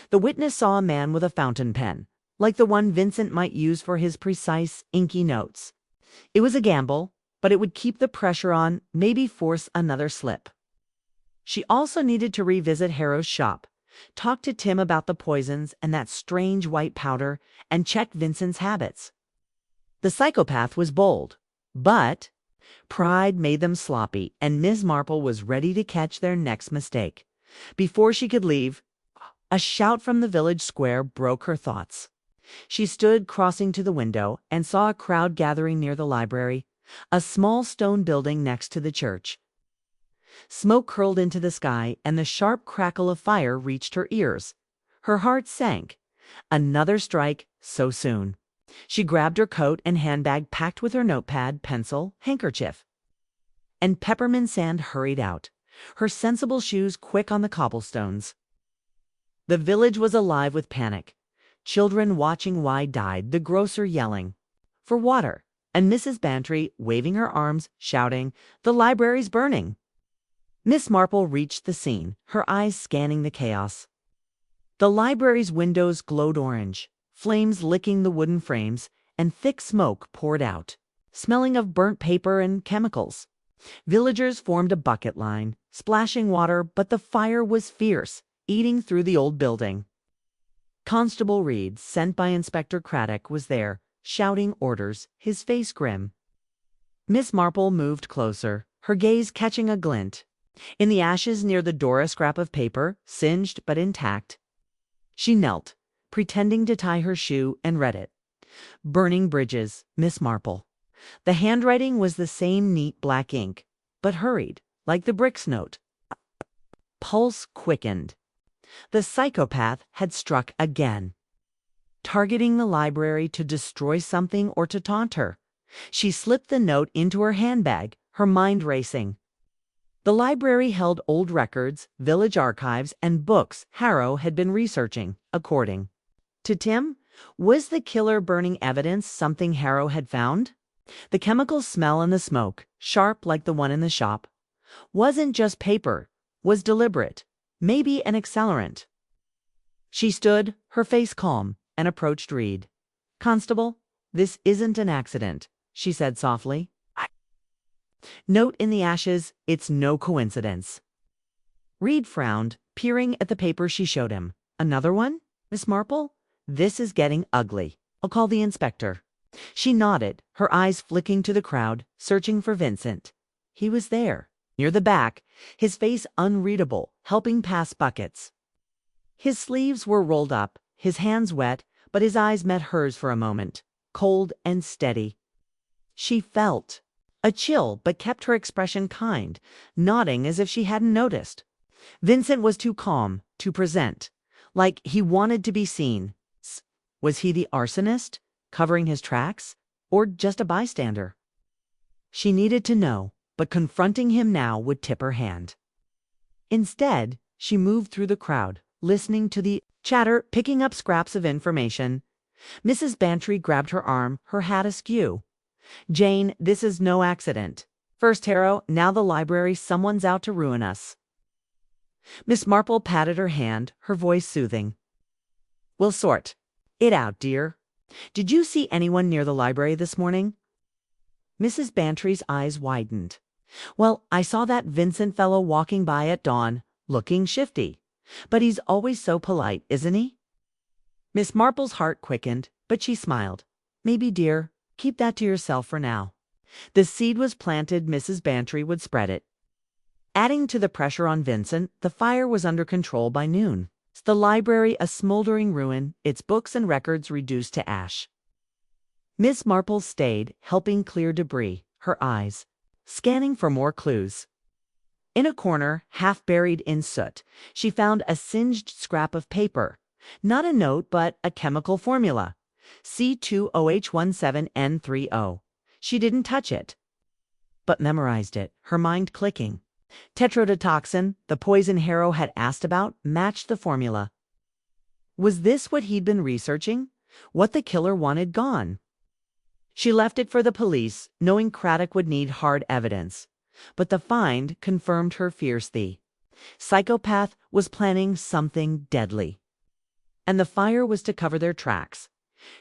the witness saw a man with a fountain pen, like the one Vincent might use for his precise, inky notes. It was a gamble, but it would keep the pressure on, maybe force another slip. She also needed to revisit Harrow's shop, talk to Tim about the poisons and that strange white powder, and check Vincent's habits. The psychopath was bold, but pride made them sloppy, and Miss Marple was ready to catch their next mistake. Before she could leave, a shout from the village square broke her thoughts. She stood crossing to the window and saw a crowd gathering near the library, a small stone building next to the church. Smoke curled into the sky, and the sharp crackle of fire reached her ears. Her heart sank. Another strike so soon. She grabbed her coat and handbag packed with her notepad, pencil, handkerchief, and peppermint sand hurried out, her sensible shoes quick on the cobblestones. The village was alive with panic. Children watching wide-eyed, the grocer yelling for water, and Mrs. Bantry waving her arms, shouting, "The library's burning!" Miss Marple reached the scene, her eyes scanning the chaos. The library's windows glowed orange, flames licking the wooden frames, and thick smoke poured out, smelling of burnt paper and chemicals. Villagers formed a bucket line, splashing water, but the fire was fierce, eating through the old building. Constable Reed, sent by Inspector Craddock, was there, shouting orders, his face grim. Miss Marple moved closer, her gaze catching a glint. In the ashes near the door a scrap of paper, singed but intact. She knelt, pretending to tie her shoe, and read it. Burning bridges, Miss Marple. The handwriting was the same neat black ink, but hurried, like the brick's note. Pulse quickened. The psychopath had struck again, targeting the library to destroy something or to taunt her. She slipped the note into her handbag, her mind racing. The library held old records, village archives, and books Harrow had been researching, according to Tim. Was the killer burning evidence something Harrow had found? The chemical smell and the smoke, sharp like the one in the shop, wasn't just paper, was deliberate, maybe an accelerant. She stood, her face calm, and approached Reed. "Constable, this isn't an accident," she said softly. "Note in the ashes, it's no coincidence." Reed frowned, peering at the paper she showed him. "Another one, Miss Marple? This is getting ugly. I'll call the inspector." She nodded, her eyes flicking to the crowd, searching for Vincent. He was there, near the back, his face unreadable, helping pass buckets. His sleeves were rolled up, his hands wet, but his eyes met hers for a moment, cold and steady. She felt a chill, but kept her expression kind, nodding as if she hadn't noticed. Vincent was too calm, to present, like he wanted to be seen. Was he the arsonist, covering his tracks, or just a bystander? She needed to know, but confronting him now would tip her hand. Instead, she moved through the crowd, listening to the chatter, picking up scraps of information. Mrs. Bantry grabbed her arm, her hat askew. "Jane, this is no accident. First Harrow, now the library, someone's out to ruin us." Miss Marple patted her hand, her voice soothing. "We'll sort it out, dear. Did you see anyone near the library this morning?" Mrs. Bantry's eyes widened. "Well, I saw that Vincent fellow walking by at dawn, looking shifty. But he's always so polite, isn't he?" Miss Marple's heart quickened, but she smiled. "Maybe, dear. Keep that to yourself for now." The seed was planted, Mrs. Bantry would spread it. Adding to the pressure on Vincent, the fire was under control by noon. The library a smoldering ruin, its books and records reduced to ash. Miss Marple stayed, helping clear debris, her eyes scanning for more clues. In a corner, half buried in soot, she found a singed scrap of paper. Not a note, but a chemical formula. C2OH17N30. She didn't touch it, but memorized it, her mind clicking. Tetrodotoxin, the poison Harrow had asked about, matched the formula. Was this what he'd been researching? What the killer wanted gone? She left it for the police, knowing Craddock would need hard evidence. But the find confirmed her fears. The psychopath was planning something deadly, and the fire was to cover their tracks.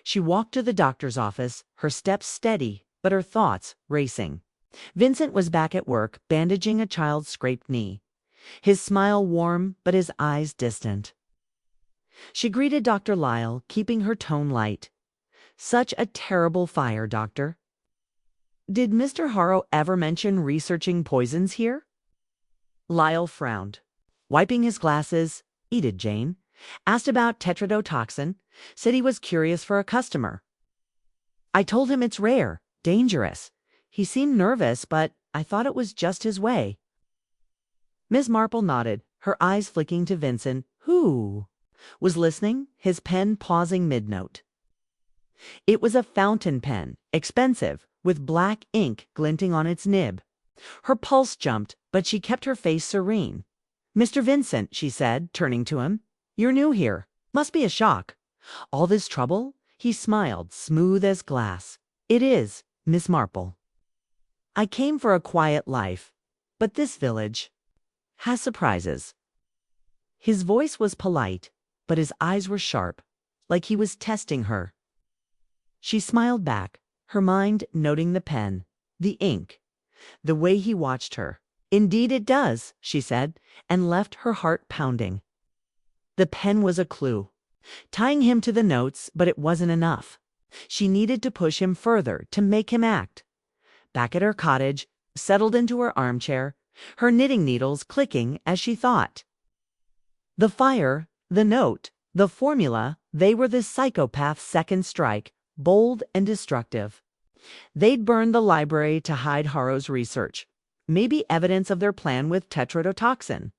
She walked to the doctor's office, her steps steady, but her thoughts racing. Vincent was back at work, bandaging a child's scraped knee. His smile warm, but his eyes distant. She greeted Dr. Lyle, keeping her tone light. "Such a terrible fire, Doctor. Did Mr. Harrow ever mention researching poisons here?" Lyle frowned, wiping his glasses. "Did Jane. Asked about tetrodotoxin. Said he was curious for a customer. I told him it's rare, dangerous. He seemed nervous, but I thought it was just his way." Miss Marple nodded, her eyes flicking to Vincent, who was listening, his pen pausing mid-note. It was a fountain pen, expensive, with black ink glinting on its nib. Her pulse jumped, but she kept her face serene. "Mr. Vincent," she said, turning to him, "you're new here. Must be a shock. All this trouble?" He smiled, smooth as glass. "It is, Miss Marple. I came for a quiet life, but this village has surprises." His voice was polite, but his eyes were sharp, like he was testing her. She smiled back, her mind noting the pen, the ink, the way he watched her. "Indeed it does," she said, and left her heart pounding. The pen was a clue, tying him to the notes, but it wasn't enough. She needed to push him further, to make him act. Back at her cottage, settled into her armchair, her knitting needles clicking as she thought. The fire, the note, the formula, they were the psychopath's second strike, bold and destructive. They'd burned the library to hide Harrow's research, maybe evidence of their plan with tetrodotoxin.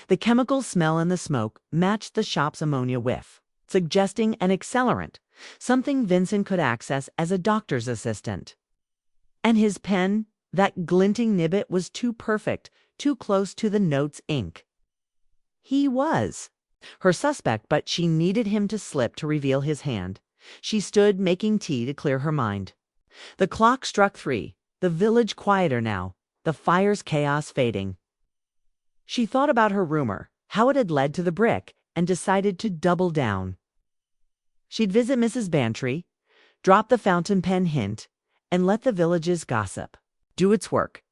The chemical smell in the smoke matched the shop's ammonia whiff, suggesting an accelerant, something Vincent could access as a doctor's assistant. And his pen, that glinting nibbit, was too perfect, too close to the note's ink. He was her suspect, but she needed him to slip to reveal his hand. She stood making tea to clear her mind. The clock struck 3, the village quieter now, the fire's chaos fading. She thought about her rumor, how it had led to the brick, and decided to double down. She'd visit Mrs. Bantry, drop the fountain pen hint, and let the village's gossip do its work.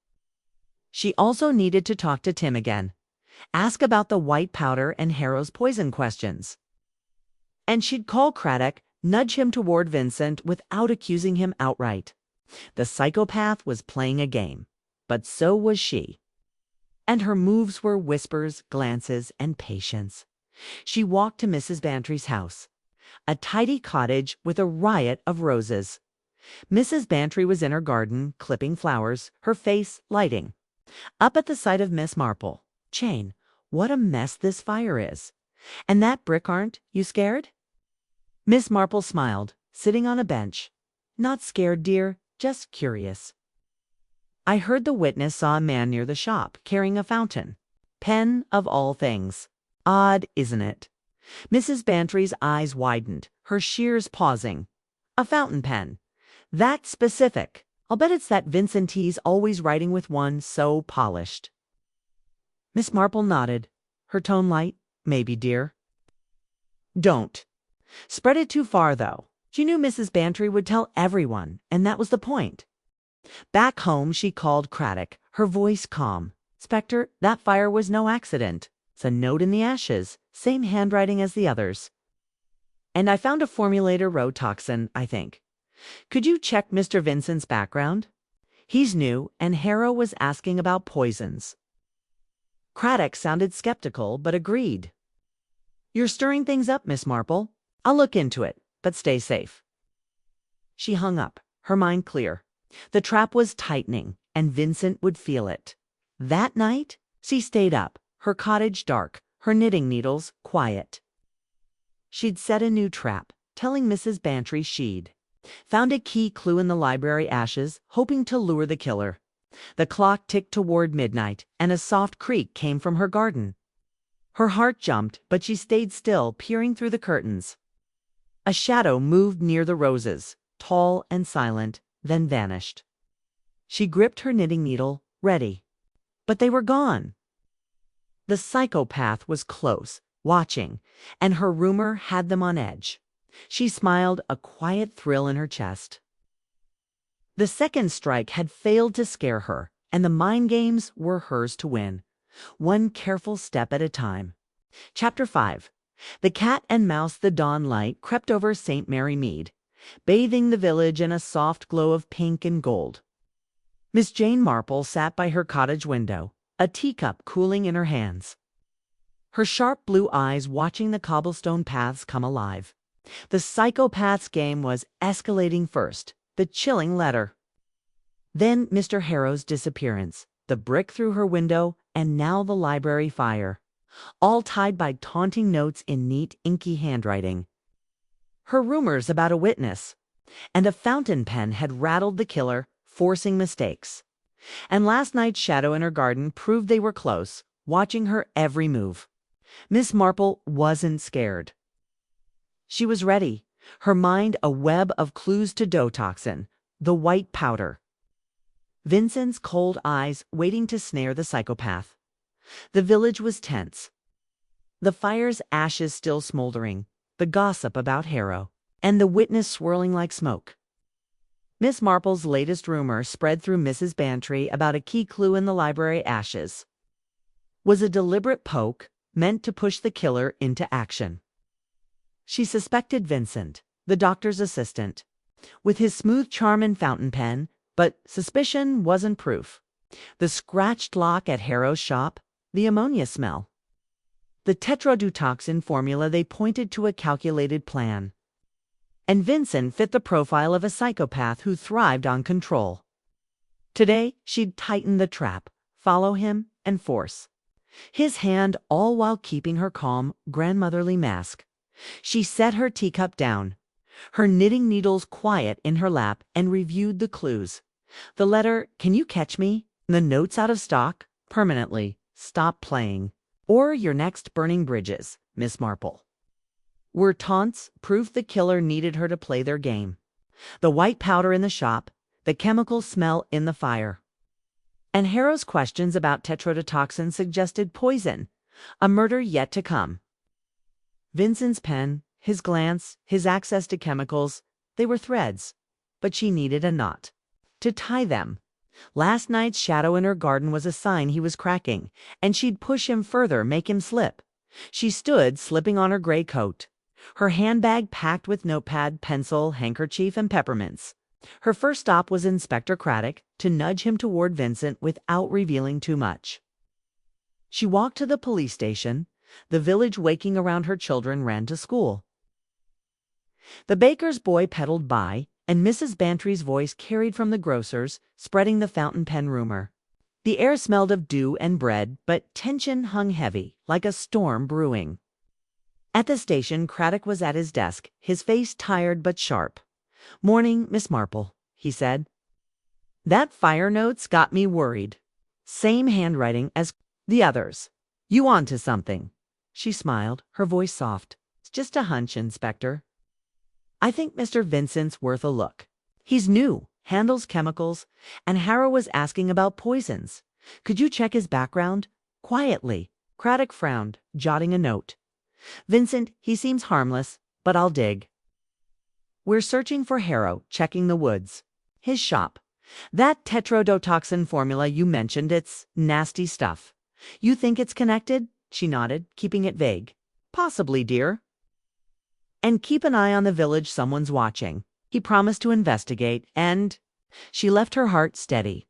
She also needed to talk to Tim again, ask about the white powder and Harrow's poison questions. And she'd call Craddock, nudge him toward Vincent without accusing him outright. The psychopath was playing a game, but so was she. And her moves were whispers, glances, and patience. She walked to Mrs. Bantry's house, a tidy cottage with a riot of roses. Mrs. Bantry was in her garden, clipping flowers, her face lighting. Up at the sight of Miss Marple. "Jane, what a mess this fire is. And that brick, aren't you scared?" Miss Marple smiled, sitting on a bench. "Not scared, dear, just curious. I heard the witness saw a man near the shop, carrying a fountain. Pen of all things. Odd, isn't it?" Mrs. Bantry's eyes widened, her shears pausing. "A fountain pen. That specific. I'll bet it's that Vincent T's always writing with one so polished." Miss Marple nodded, her tone light. "Maybe, dear." "Don't spread it too far, though." She knew Mrs. Bantry would tell everyone, and that was the point. Back home, she called Craddock, her voice calm. "Spectre, that fire was no accident. It's a note in the ashes, same handwriting as the others. And I found a formulator row toxin, I think. Could you check Mr. Vincent's background? He's new, and Harrow was asking about poisons." Craddock sounded skeptical, but agreed. "You're stirring things up, Miss Marple. I'll look into it, but stay safe." She hung up, her mind clear. The trap was tightening, and Vincent would feel it. That night, she stayed up, her cottage dark, her knitting needles quiet. She'd set a new trap, telling Mrs. Bantry she'd found a key clue in the library ashes, hoping to lure the killer. The clock ticked toward midnight, and a soft creak came from her garden. Her heart jumped, but she stayed still, peering through the curtains. A shadow moved near the roses, tall and silent, then vanished. She gripped her knitting needle, ready. But they were gone. The psychopath was close, watching, and her rumor had them on edge. She smiled, a quiet thrill in her chest. The second strike had failed to scare her, and the mind games were hers to win, one careful step at a time. Chapter 5. The cat and mouse. The dawn light crept over St. Mary Mead, bathing the village in a soft glow of pink and gold. Miss Jane Marple sat by her cottage window, a teacup cooling in her hands, her sharp blue eyes watching the cobblestone paths come alive. The psychopath's game was escalating first, the chilling letter. Then Mr. Harrow's disappearance, the brick through her window, and now the library fire, all tied by taunting notes in neat, inky handwriting. Her rumors about a witness, and a fountain pen had rattled the killer, forcing mistakes. And last night's shadow in her garden proved they were close, watching her every move. Miss Marple wasn't scared. She was ready, her mind a web of clues to dotoxin, the white powder. Vincent's cold eyes waiting to snare the psychopath. The village was tense. The fire's ashes still smoldering, the gossip about Harrow. and the witness swirling like smoke. Miss Marple's latest rumor spread through Mrs. Bantry about a key clue in the library ashes. Was a deliberate poke meant to push the killer into action. She suspected Vincent, the doctor's assistant, with his smooth charm and fountain pen, but suspicion wasn't proof. The scratched lock at Harrow's shop, the ammonia smell. The tetrodotoxin formula, they pointed to a calculated plan. And Vincent fit the profile of a psychopath who thrived on control. Today, she'd tighten the trap, follow him, and force his hand, all while keeping her calm, grandmotherly mask. She set her teacup down, her knitting needles quiet in her lap, and reviewed the clues. The letter, "Can you catch me?" The notes out of stock, permanently, "Stop playing," or "Your next burning bridges, Miss Marple," were taunts, proof the killer needed her to play their game. The white powder in the shop, the chemical smell in the fire. And Harrow's questions about tetrodotoxin suggested poison, a murder yet to come. Vincent's pen, his glance, his access to chemicals, they were threads, but she needed a knot to tie them. Last night's shadow in her garden was a sign he was cracking, and she'd push him further, make him slip. She stood, slipping on her gray coat, her handbag packed with notepad, pencil, handkerchief, and peppermints. Her first stop was Inspector Craddock, to nudge him toward Vincent without revealing too much. She walked to the police station. The village waking around her children ran to school. The baker's boy pedaled by, and Mrs. Bantry's voice carried from the grocer's, spreading the fountain pen rumor. The air smelled of dew and bread, but tension hung heavy, like a storm brewing. At the station, Craddock was at his desk, his face tired but sharp. "Morning, Miss Marple," he said. "That fire note's got me worried. Same handwriting as the others. You on to something?" She smiled, her voice soft. "It's just a hunch, Inspector. I think Mr. Vincent's worth a look. He's new, handles chemicals, and Harrow was asking about poisons. Could you check his background?" Quietly, Craddock frowned, jotting a note. "Vincent, he seems harmless, but I'll dig. We're searching for Harrow, checking the woods. His shop. That tetrodotoxin formula you mentioned, it's nasty stuff. You think it's connected?" She nodded, keeping it vague. "Possibly, dear. And keep an eye on the village, someone's watching." He promised to investigate, and she left her heart steady.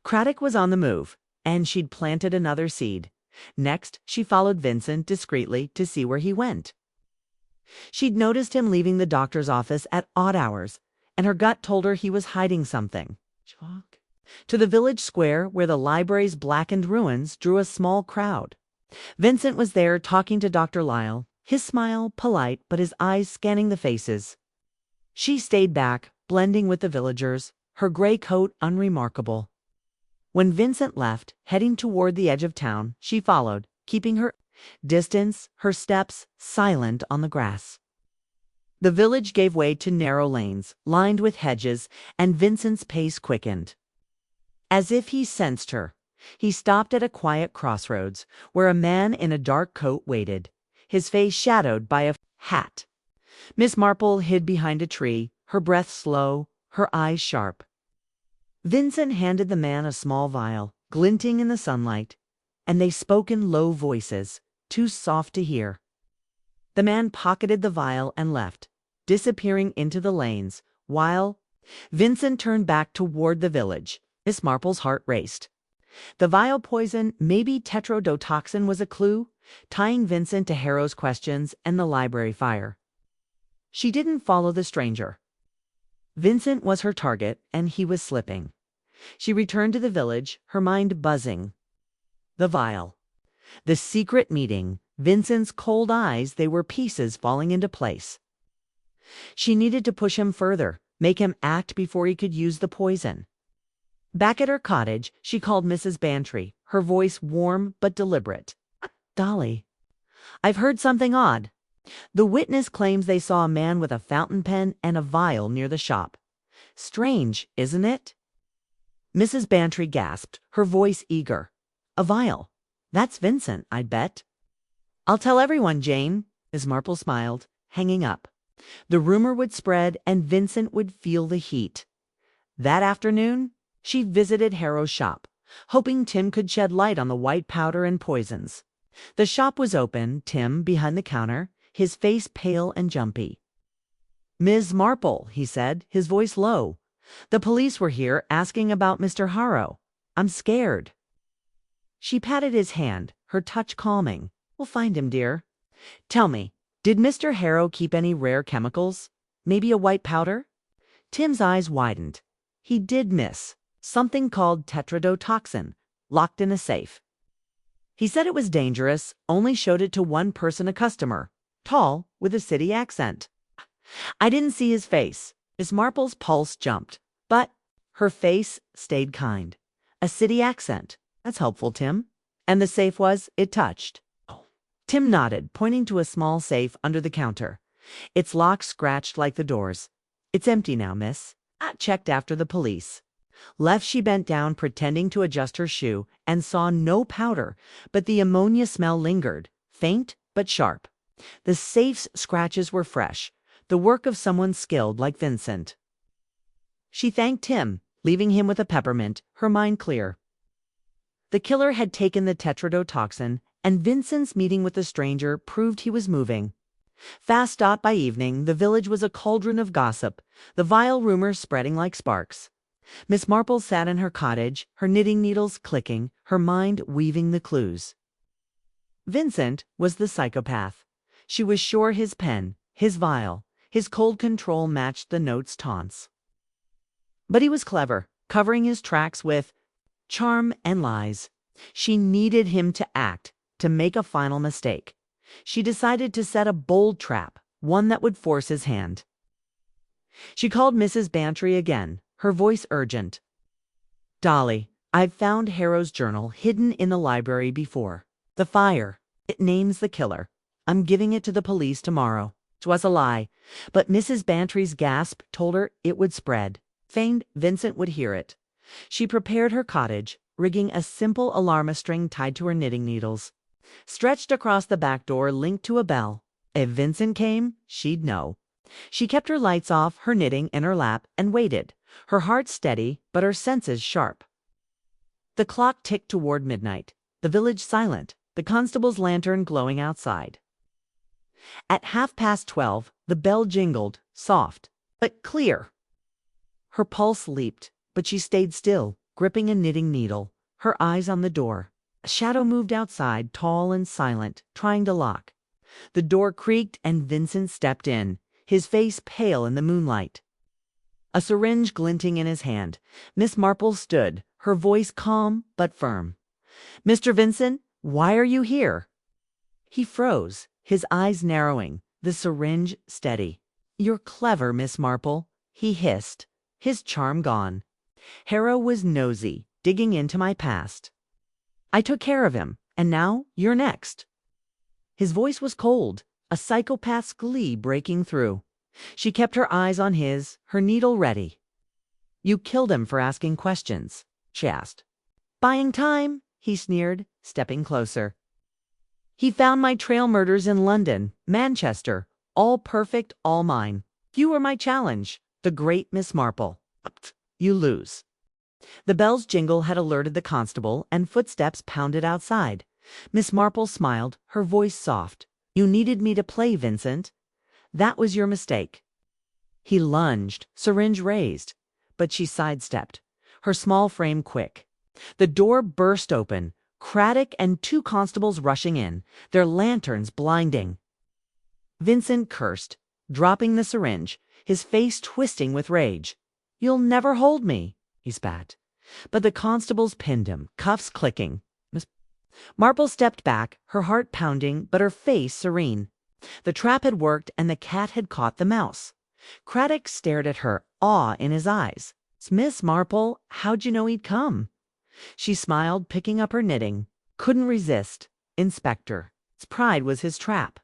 Craddock was on the move, and she'd planted another seed. Next, she followed Vincent discreetly to see where he went. She'd noticed him leaving the doctor's office at odd hours, and her gut told her he was hiding something. To the village square, where the library's blackened ruins drew a small crowd. Vincent was there talking to Dr. Lyle, his smile polite but his eyes scanning the faces. She stayed back, blending with the villagers, her gray coat unremarkable. When Vincent left, heading toward the edge of town, she followed, keeping her distance, her steps silent on the grass. The village gave way to narrow lanes, lined with hedges, and Vincent's pace quickened. As if he sensed her, he stopped at a quiet crossroads, where a man in a dark coat waited, his face shadowed by a hat. Miss Marple hid behind a tree, her breath slow, her eyes sharp. Vincent handed the man a small vial, glinting in the sunlight, and they spoke in low voices, too soft to hear. The man pocketed the vial and left, disappearing into the lanes, while Vincent turned back toward the village. Miss Marple's heart raced. The vial poison, maybe tetrodotoxin, was a clue, tying Vincent to Harrow's questions and the library fire. She didn't follow the stranger. Vincent was her target, and he was slipping. She returned to the village, her mind buzzing. The vial. The secret meeting. Vincent's cold eyes, they were pieces falling into place. She needed to push him further, make him act before he could use the poison. Back at her cottage, she called Mrs. Bantry, her voice warm but deliberate. "Dolly, I've heard something odd. The witness claims they saw a man with a fountain pen and a vial near the shop. Strange, isn't it?" Mrs. Bantry gasped, her voice eager. "A vial? That's Vincent, I bet." "I'll tell everyone, Jane," Miss Marple smiled, hanging up. The rumor would spread and Vincent would feel the heat. That afternoon, she visited Harrow's shop, hoping Tim could shed light on the white powder and poisons. The shop was open, Tim behind the counter, his face pale and jumpy. "Miss Marple," he said, his voice low. "The police were here asking about Mr. Harrow. I'm scared." She patted his hand, her touch calming. "We'll find him, dear. Tell me, did Mr. Harrow keep any rare chemicals? Maybe a white powder?" Tim's eyes widened. He did miss something called tetrodotoxin, locked in a safe. He said it was dangerous, only showed it to one person, a customer, tall, with a city accent. I didn't see his face. Miss Marple's pulse jumped, but her face stayed kind. A city accent. That's helpful, Tim. And the safe was, it touched. Oh. Tim nodded, pointing to a small safe under the counter. Its lock scratched like the doors. "It's empty now, miss. I checked after the police." Left, she bent down, pretending to adjust her shoe, and saw no powder, but the ammonia smell lingered, faint but sharp. The safe's scratches were fresh, the work of someone skilled like Vincent. She thanked Tim, leaving him with a peppermint, her mind clear. The killer had taken the tetrodotoxin, and Vincent's meeting with the stranger proved he was moving. Fast. By evening, the village was a cauldron of gossip, the vile rumors spreading like sparks. Miss Marple sat in her cottage, her knitting needles clicking, her mind weaving the clues. Vincent was the psychopath. She was sure his pen, his vial, his cold control matched the note's taunts. But he was clever, covering his tracks with charm and lies. She needed him to act, to make a final mistake. She decided to set a bold trap, one that would force his hand. She called Mrs. Bantry again, her voice urgent. "Dolly, I've found Harrow's journal hidden in the library before. The fire. It names the killer. I'm giving it to the police tomorrow." 'Twas a lie, but Mrs. Bantry's gasp told her it would spread. Feigned Vincent would hear it. She prepared her cottage, rigging a simple alarm string tied to her knitting needles. Stretched across the back door linked to a bell. If Vincent came, she'd know. She kept her lights off, her knitting in her lap, and waited, her heart steady but her senses sharp. The clock ticked toward midnight, the village silent, the constable's lantern glowing outside. At 12:30, the bell jingled, soft, but clear. Her pulse leaped, but she stayed still, gripping a knitting needle, her eyes on the door. A shadow moved outside, tall and silent, trying to lock. The door creaked and Vincent stepped in, his face pale in the moonlight. A syringe glinting in his hand, Miss Marple stood, her voice calm but firm. "Mr. Vincent, why are you here?" He froze, his eyes narrowing, the syringe steady. "You're clever, Miss Marple," he hissed, his charm gone. "Harrow was nosy, digging into my past. I took care of him, and now you're next." His voice was cold, a psychopath's glee breaking through. She kept her eyes on his, her needle ready. "You killed him for asking questions?" she asked. "Buying time," he sneered, stepping closer. "He found my trail murders in London, Manchester, all perfect, all mine. You were my challenge, the great Miss Marple. You lose." The bell's jingle had alerted the constable, and footsteps pounded outside. Miss Marple smiled, her voice soft. "You needed me to play, Vincent. That was your mistake." He lunged, syringe raised, but she sidestepped, her small frame quick. The door burst open, Craddock and two constables rushing in, their lanterns blinding. Vincent cursed, dropping the syringe, his face twisting with rage. "You'll never hold me," he spat. But the constables pinned him, cuffs clicking. Miss Marple stepped back, her heart pounding, but her face serene. The trap had worked, and the cat had caught the mouse. Craddock stared at her, awe in his eyes. "Miss Marple, how'd you know he'd come?" She smiled, picking up her knitting. Couldn't resist. Inspector. His pride was his trap.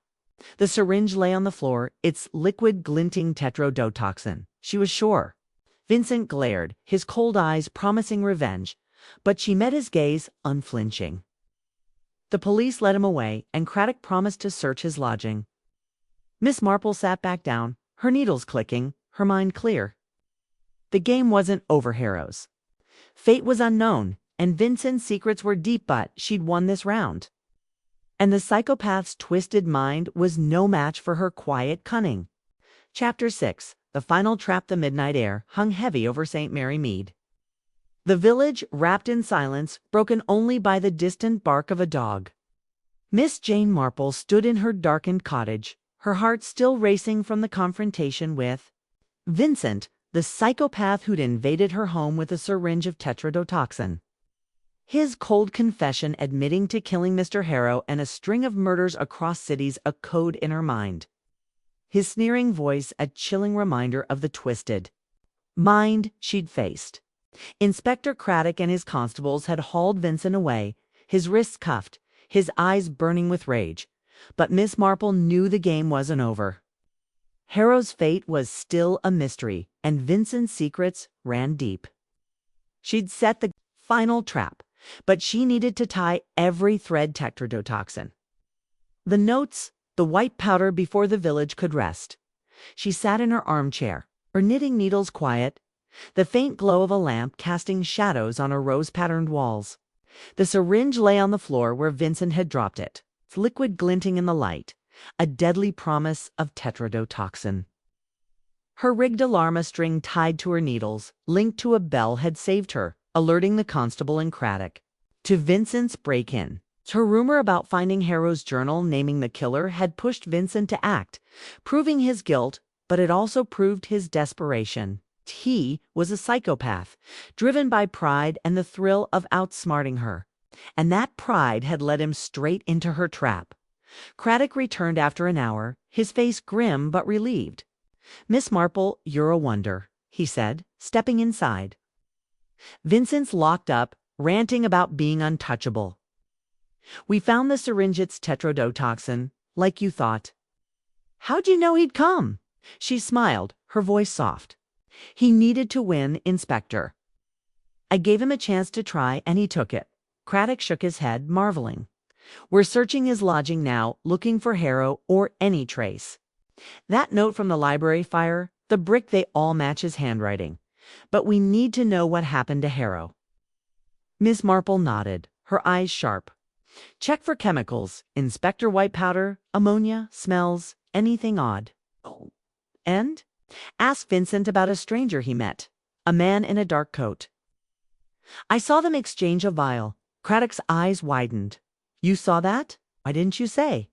The syringe lay on the floor, its liquid glinting tetrodotoxin. She was sure. Vincent glared, his cold eyes promising revenge, but she met his gaze unflinching. The police led him away, and Craddock promised to search his lodging. Miss Marple sat back down, her needles clicking, her mind clear. The game wasn't over, heroes. Fate was unknown, and Vincent's secrets were deep, but she'd won this round. And the psychopath's twisted mind was no match for her quiet cunning. Chapter 6. The final trap. The midnight air hung heavy over St. Mary Mead. The village, wrapped in silence, broken only by the distant bark of a dog. Miss Jane Marple stood in her darkened cottage, her heart still racing from the confrontation with Vincent, the psychopath who'd invaded her home with a syringe of tetrodotoxin. His cold confession admitting to killing Mr. Harrow and a string of murders across cities a code in her mind. His sneering voice a chilling reminder of the twisted mind she'd faced. Inspector Craddock and his constables had hauled Vincent away, his wrists cuffed, his eyes burning with rage. But Miss Marple knew the game wasn't over. Harrow's fate was still a mystery, and Vincent's secrets ran deep. She'd set the final trap, but she needed to tie every thread tetrodotoxin. The notes, the white powder before the village could rest. She sat in her armchair, her knitting needles quiet, the faint glow of a lamp casting shadows on her rose-patterned walls. The syringe lay on the floor where Vincent had dropped it, its liquid glinting in the light, a deadly promise of tetrodotoxin. Her rigged alarm, a string tied to her needles, linked to a bell, had saved her, alerting the constable and Craddock to Vincent's break-in. Her rumor about finding Harrow's journal naming the killer had pushed Vincent to act, proving his guilt, but it also proved his desperation. He was a psychopath, driven by pride and the thrill of outsmarting her. And that pride had led him straight into her trap. Craddock returned after an hour, his face grim but relieved. "Miss Marple, you're a wonder," he said, stepping inside. Vincent's locked up, ranting about being untouchable. "We found the syringe, it's tetrodotoxin, like you thought." "How'd you know he'd come?" She smiled, her voice soft. "He needed to win, Inspector. I gave him a chance to try, and he took it." Craddock shook his head, marveling. "We're searching his lodging now, looking for Harrow or any trace. That note from the library fire, the brick, they all match his handwriting. But we need to know what happened to Harrow." Miss Marple nodded, her eyes sharp. "Check for chemicals, Inspector. White powder, ammonia, smells, anything odd." "And?" "Ask Vincent about a stranger he met, a man in a dark coat." "I saw them exchange a vial." Craddock's eyes widened. "You saw that? Why didn't you say?"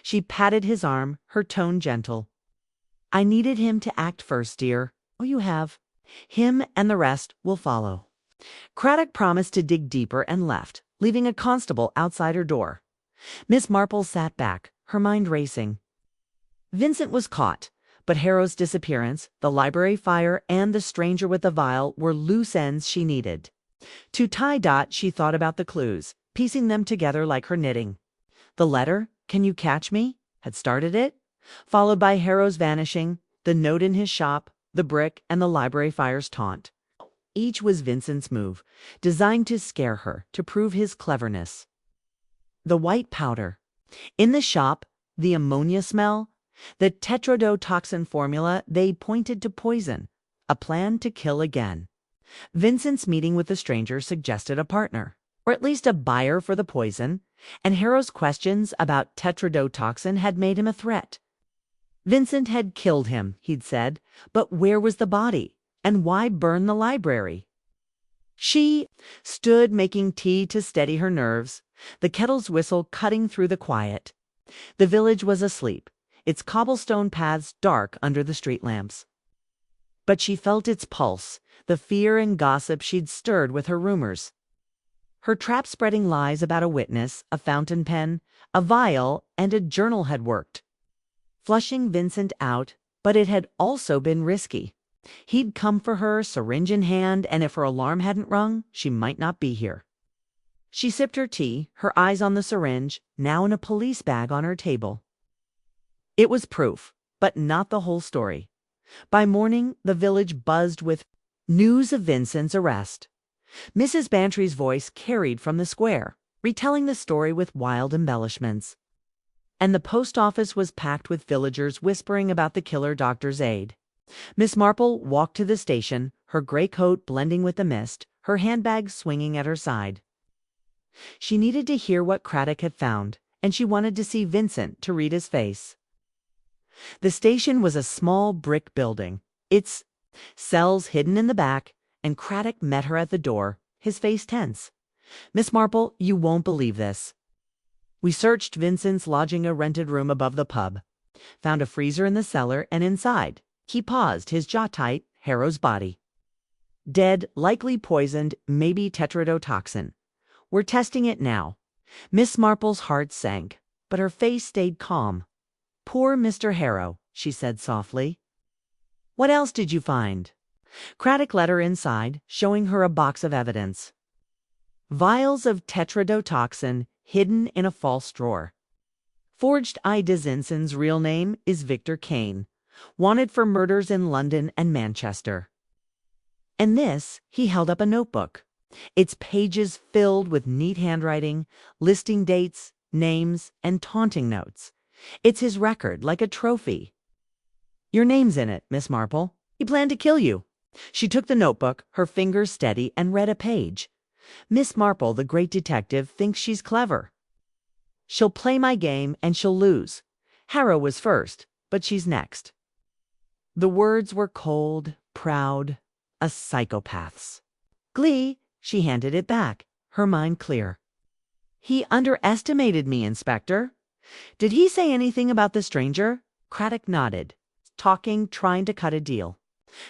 She patted his arm, her tone gentle. "I needed him to act first, dear." "Oh, you have. Him and the rest will follow." Craddock promised to dig deeper and left, leaving a constable outside her door. Miss Marple sat back, her mind racing. Vincent was caught, but Harrow's disappearance, the library fire, and the stranger with the vial were loose ends she needed. To tie dot, she thought about the clues, piecing them together like her knitting. The letter, "Can you catch me?" had started it, followed by Harrow's vanishing, the note in his shop, the brick, and the library fire's taunt. Each was Vincent's move, designed to scare her, to prove his cleverness. The white powder. In the shop, the ammonia smell, the tetrodotoxin formula, they pointed to poison, a plan to kill again. Vincent's meeting with the stranger suggested a partner, or at least a buyer for the poison, and Harrow's questions about tetrodotoxin had made him a threat. Vincent had killed him, he'd said, but where was the body? And why burn the library? She stood making tea to steady her nerves, the kettle's whistle cutting through the quiet. The village was asleep, its cobblestone paths dark under the street lamps. But she felt its pulse, the fear and gossip she'd stirred with her rumors. Her trap-spreading lies about a witness, a fountain pen, a vial, and a journal had worked, flushing Vincent out, but it had also been risky. He'd come for her, syringe in hand, and if her alarm hadn't rung, she might not be here. She sipped her tea, her eyes on the syringe, now in a police bag on her table. It was proof, but not the whole story. By morning, the village buzzed with news of Vincent's arrest. Mrs. Bantry's voice carried from the square, retelling the story with wild embellishments. and the post office was packed with villagers whispering about the killer doctor's aid. Miss Marple walked to the station, her gray coat blending with the mist, her handbag swinging at her side. She needed to hear what Craddock had found, and she wanted to see Vincent to read his face. The station was a small brick building, its cells hidden in the back, and Craddock met her at the door, his face tense. "Miss Marple, you won't believe this. We searched Vincent's lodging, a rented room above the pub. Found a freezer in the cellar, and inside," he paused, his jaw tight, "Harrow's body. Dead, likely poisoned, maybe tetrodotoxin. We're testing it now." Miss Marple's heart sank, but her face stayed calm. "Poor Mr. Harrow," she said softly. "What else did you find?" Craddock led her inside, showing her a box of evidence. Vials of tetrodotoxin hidden in a false drawer. Forged ID. Vincent's real name is Victor Kane, wanted for murders in London and Manchester. And this, he held up a notebook, its pages filled with neat handwriting, listing dates, names, and taunting notes. It's his record, like a trophy. "Your name's in it, Miss Marple. He planned to kill you." She took the notebook, her fingers steady, and read a page. "Miss Marple, the great detective, thinks she's clever. She'll play my game and she'll lose. Harrow was first, but she's next." The words were cold, proud, a psychopath's. "Glee," she handed it back, her mind clear. "He underestimated me, Inspector." "Did he say anything about the stranger?" Craddock nodded, trying to cut a deal.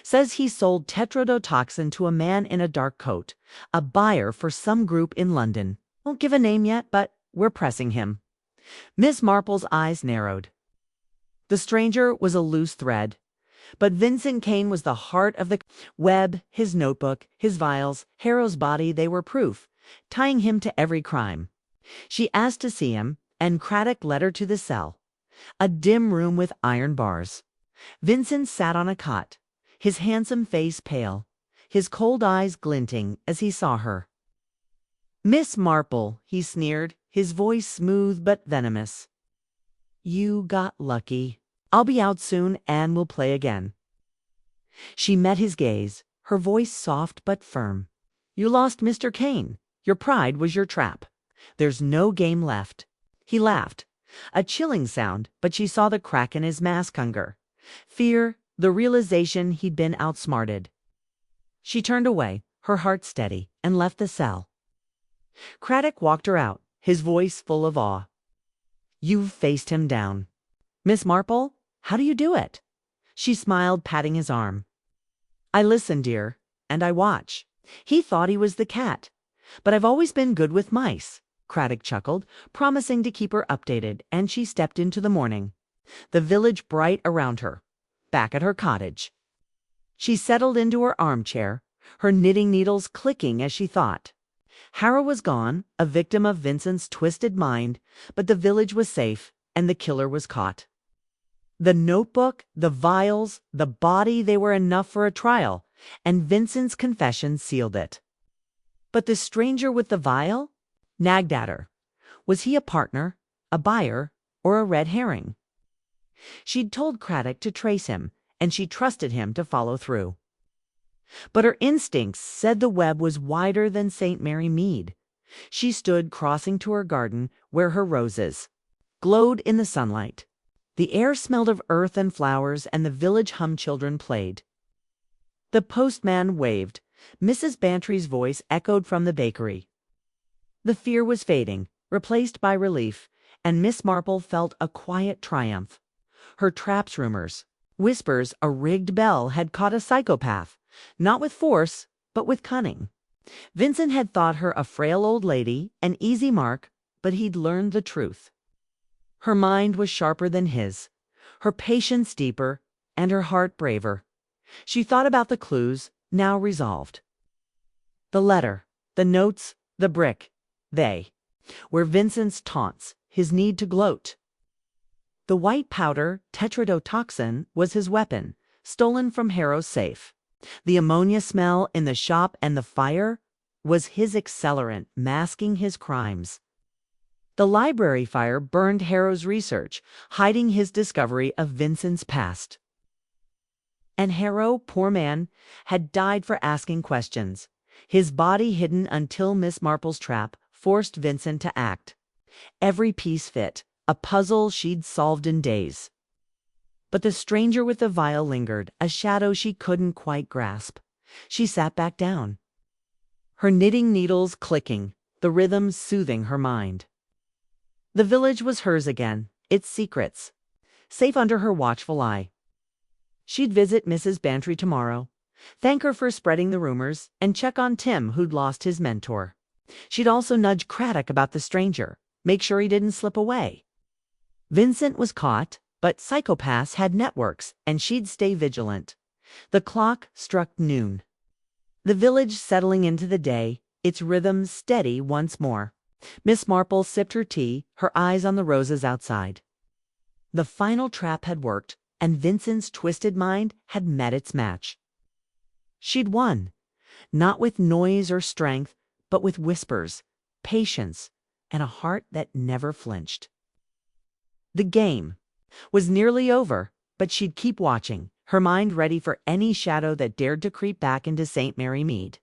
"Says he sold tetrodotoxin to a man in a dark coat, a buyer for some group in London. Won't give a name yet, but we're pressing him." Miss Marple's eyes narrowed. The stranger was a loose thread, but Vincent Kane was the heart of the web. His notebook, his vials, Harrow's body, they were proof, tying him to every crime. She asked to see him, and Craddock led her to the cell, a dim room with iron bars. Vincent sat on a cot, his handsome face pale, his cold eyes glinting as he saw her. "Miss Marple," he sneered, his voice smooth but venomous. "You got lucky. I'll be out soon and we'll play again." She met his gaze, her voice soft but firm. "You lost Mr. Kane. Your pride was your trap. There's no game left." He laughed, a chilling sound, but she saw the crack in his mask hunger. Fear, the realization he'd been outsmarted. She turned away, her heart steady, and left the cell. Craddock walked her out, his voice full of awe. "You've faced him down. Miss Marple, how do you do it?" She smiled, patting his arm. "I listen, dear, and I watch. He thought he was the cat, but I've always been good with mice." Craddock chuckled, promising to keep her updated, and she stepped into the morning, the village bright around her, back at her cottage. She settled into her armchair, her knitting needles clicking as she thought. Harrow was gone, a victim of Vincent's twisted mind, but the village was safe, and the killer was caught. The notebook, the vials, the body, they were enough for a trial, and Vincent's confession sealed it. But the stranger with the vial nagged at her. Was he a partner, a buyer, or a red herring? She'd told Craddock to trace him, and she trusted him to follow through. But her instincts said the web was wider than St. Mary Mead. She stood crossing to her garden, where her roses glowed in the sunlight. The air smelled of earth and flowers, and the village hum children played. The postman waved. Mrs. Bantry's voice echoed from the bakery. The fear was fading, replaced by relief, and Miss Marple felt a quiet triumph. Her traps rumors, whispers a rigged bell had caught a psychopath, not with force, but with cunning. Vincent had thought her a frail old lady, an easy mark, but he'd learned the truth. Her mind was sharper than his, her patience deeper, and her heart braver. She thought about the clues, now resolved. The letter, the notes, the brick, they were Vincent's taunts, his need to gloat. The white powder, tetrodotoxin, was his weapon, stolen from Harrow's safe. The ammonia smell in the shop and the fire was his accelerant, masking his crimes. The library fire burned Harrow's research, hiding his discovery of Vincent's past. And Harrow, poor man, had died for asking questions, his body hidden until Miss Marple's trap forced Vincent to act. Every piece fit, a puzzle she'd solved in days. But the stranger with the vial lingered, a shadow she couldn't quite grasp. She sat back down, her knitting needles clicking, the rhythm soothing her mind. The village was hers again, its secrets, safe under her watchful eye. She'd visit Mrs. Bantry tomorrow, thank her for spreading the rumors, and check on Tim, who'd lost his mentor. She'd also nudge Craddock about the stranger, make sure he didn't slip away. Vincent was caught, but psychopaths had networks, and she'd stay vigilant. The clock struck noon. The village settling into the day, its rhythm steady once more. Miss Marple sipped her tea, her eyes on the roses outside. The final trap had worked, and Vincent's twisted mind had met its match. She'd won, not with noise or strength, but with whispers, patience, and a heart that never flinched. The game was nearly over, but she'd keep watching, her mind ready for any shadow that dared to creep back into St. Mary Mead.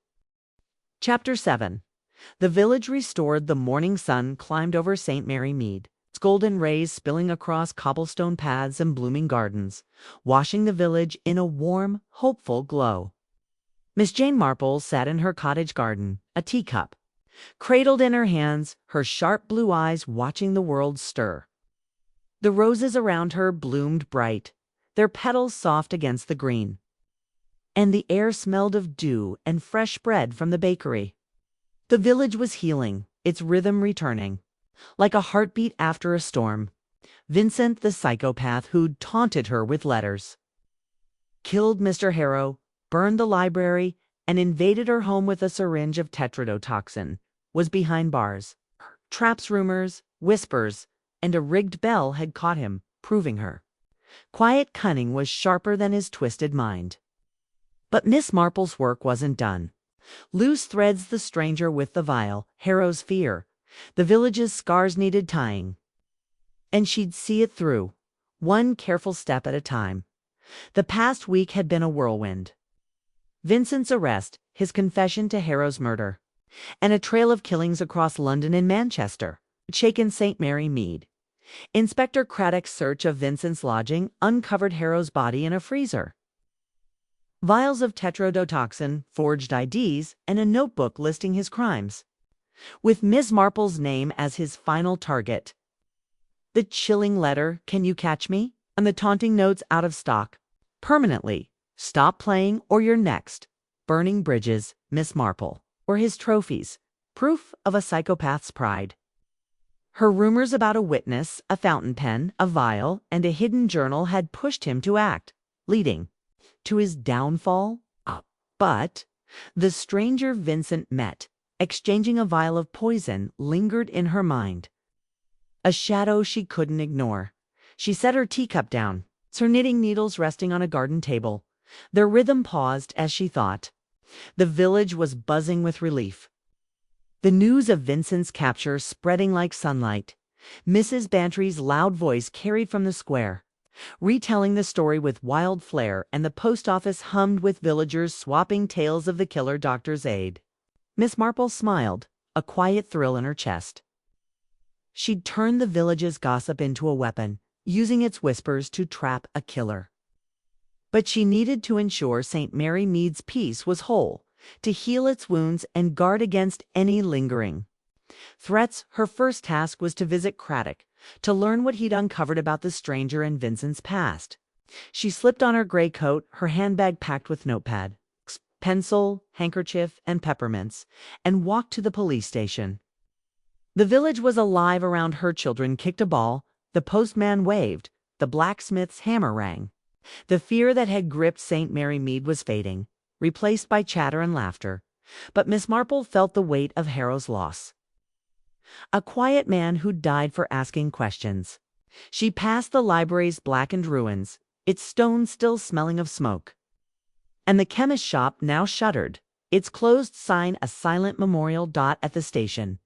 Chapter 7. The village restored, the morning sun climbed over St. Mary Mead, its golden rays spilling across cobblestone paths and blooming gardens, washing the village in a warm, hopeful glow. Miss Jane Marple sat in her cottage garden, a teacup, cradled in her hands, her sharp blue eyes watching the world stir. The roses around her bloomed bright, their petals soft against the green, and the air smelled of dew and fresh bread from the bakery. The village was healing, its rhythm returning, like a heartbeat after a storm. Vincent, the psychopath who'd taunted her with letters, killed Mr. Harrow, burned the library, and invaded her home with a syringe of tetrodotoxin, was behind bars. Traps, rumors, whispers, and a rigged bell had caught him, proving her quiet cunning was sharper than his twisted mind. But Miss Marple's work wasn't done. Loose threads the stranger with the vial, Harrow's fear, the village's scars needed tying. And she'd see it through, one careful step at a time. The past week had been a whirlwind. Vincent's arrest, his confession to Harrow's murder, and a trail of killings across London and Manchester, shaken St. Mary Mead. Inspector Craddock's search of Vincent's lodging uncovered Harrow's body in a freezer. Vials of tetrodotoxin, forged IDs, and a notebook listing his crimes, with Miss Marple's name as his final target. The chilling letter, "Can you catch me?" and the taunting notes, "Out of stock. Permanently. Stop playing or you're next." Burning bridges, Miss Marple, or his trophies, proof of a psychopath's pride. Her rumors about a witness, a fountain pen, a vial, and a hidden journal had pushed him to act, leading to his downfall. But the stranger Vincent met, exchanging a vial of poison, lingered in her mind, a shadow she couldn't ignore. She set her teacup down, her knitting needles resting on a garden table. Their rhythm paused as she thought. The village was buzzing with relief, the news of Vincent's capture spreading like sunlight. Mrs. Bantry's loud voice carried from the square, retelling the story with wild flair, and the post office hummed with villagers swapping tales of the killer doctor's aid. Miss Marple smiled, a quiet thrill in her chest. She'd turned the village's gossip into a weapon, using its whispers to trap a killer. But she needed to ensure St. Mary Mead's peace was whole, to heal its wounds and guard against any lingering threats. Her first task was to visit Craddock, to learn what he'd uncovered about the stranger and Vincent's past. She slipped on her gray coat, her handbag packed with notepad, pencil, handkerchief, and peppermints, and walked to the police station. The village was alive around her. Children kicked a ball, the postman waved, the blacksmith's hammer rang. The fear that had gripped St. Mary Mead was fading, replaced by chatter and laughter. But Miss Marple felt the weight of Harrow's loss. A quiet man who died for asking questions. She passed the library's blackened ruins, its stones still smelling of smoke, and the chemist shop now shuttered, its closed sign a silent memorial. At the station,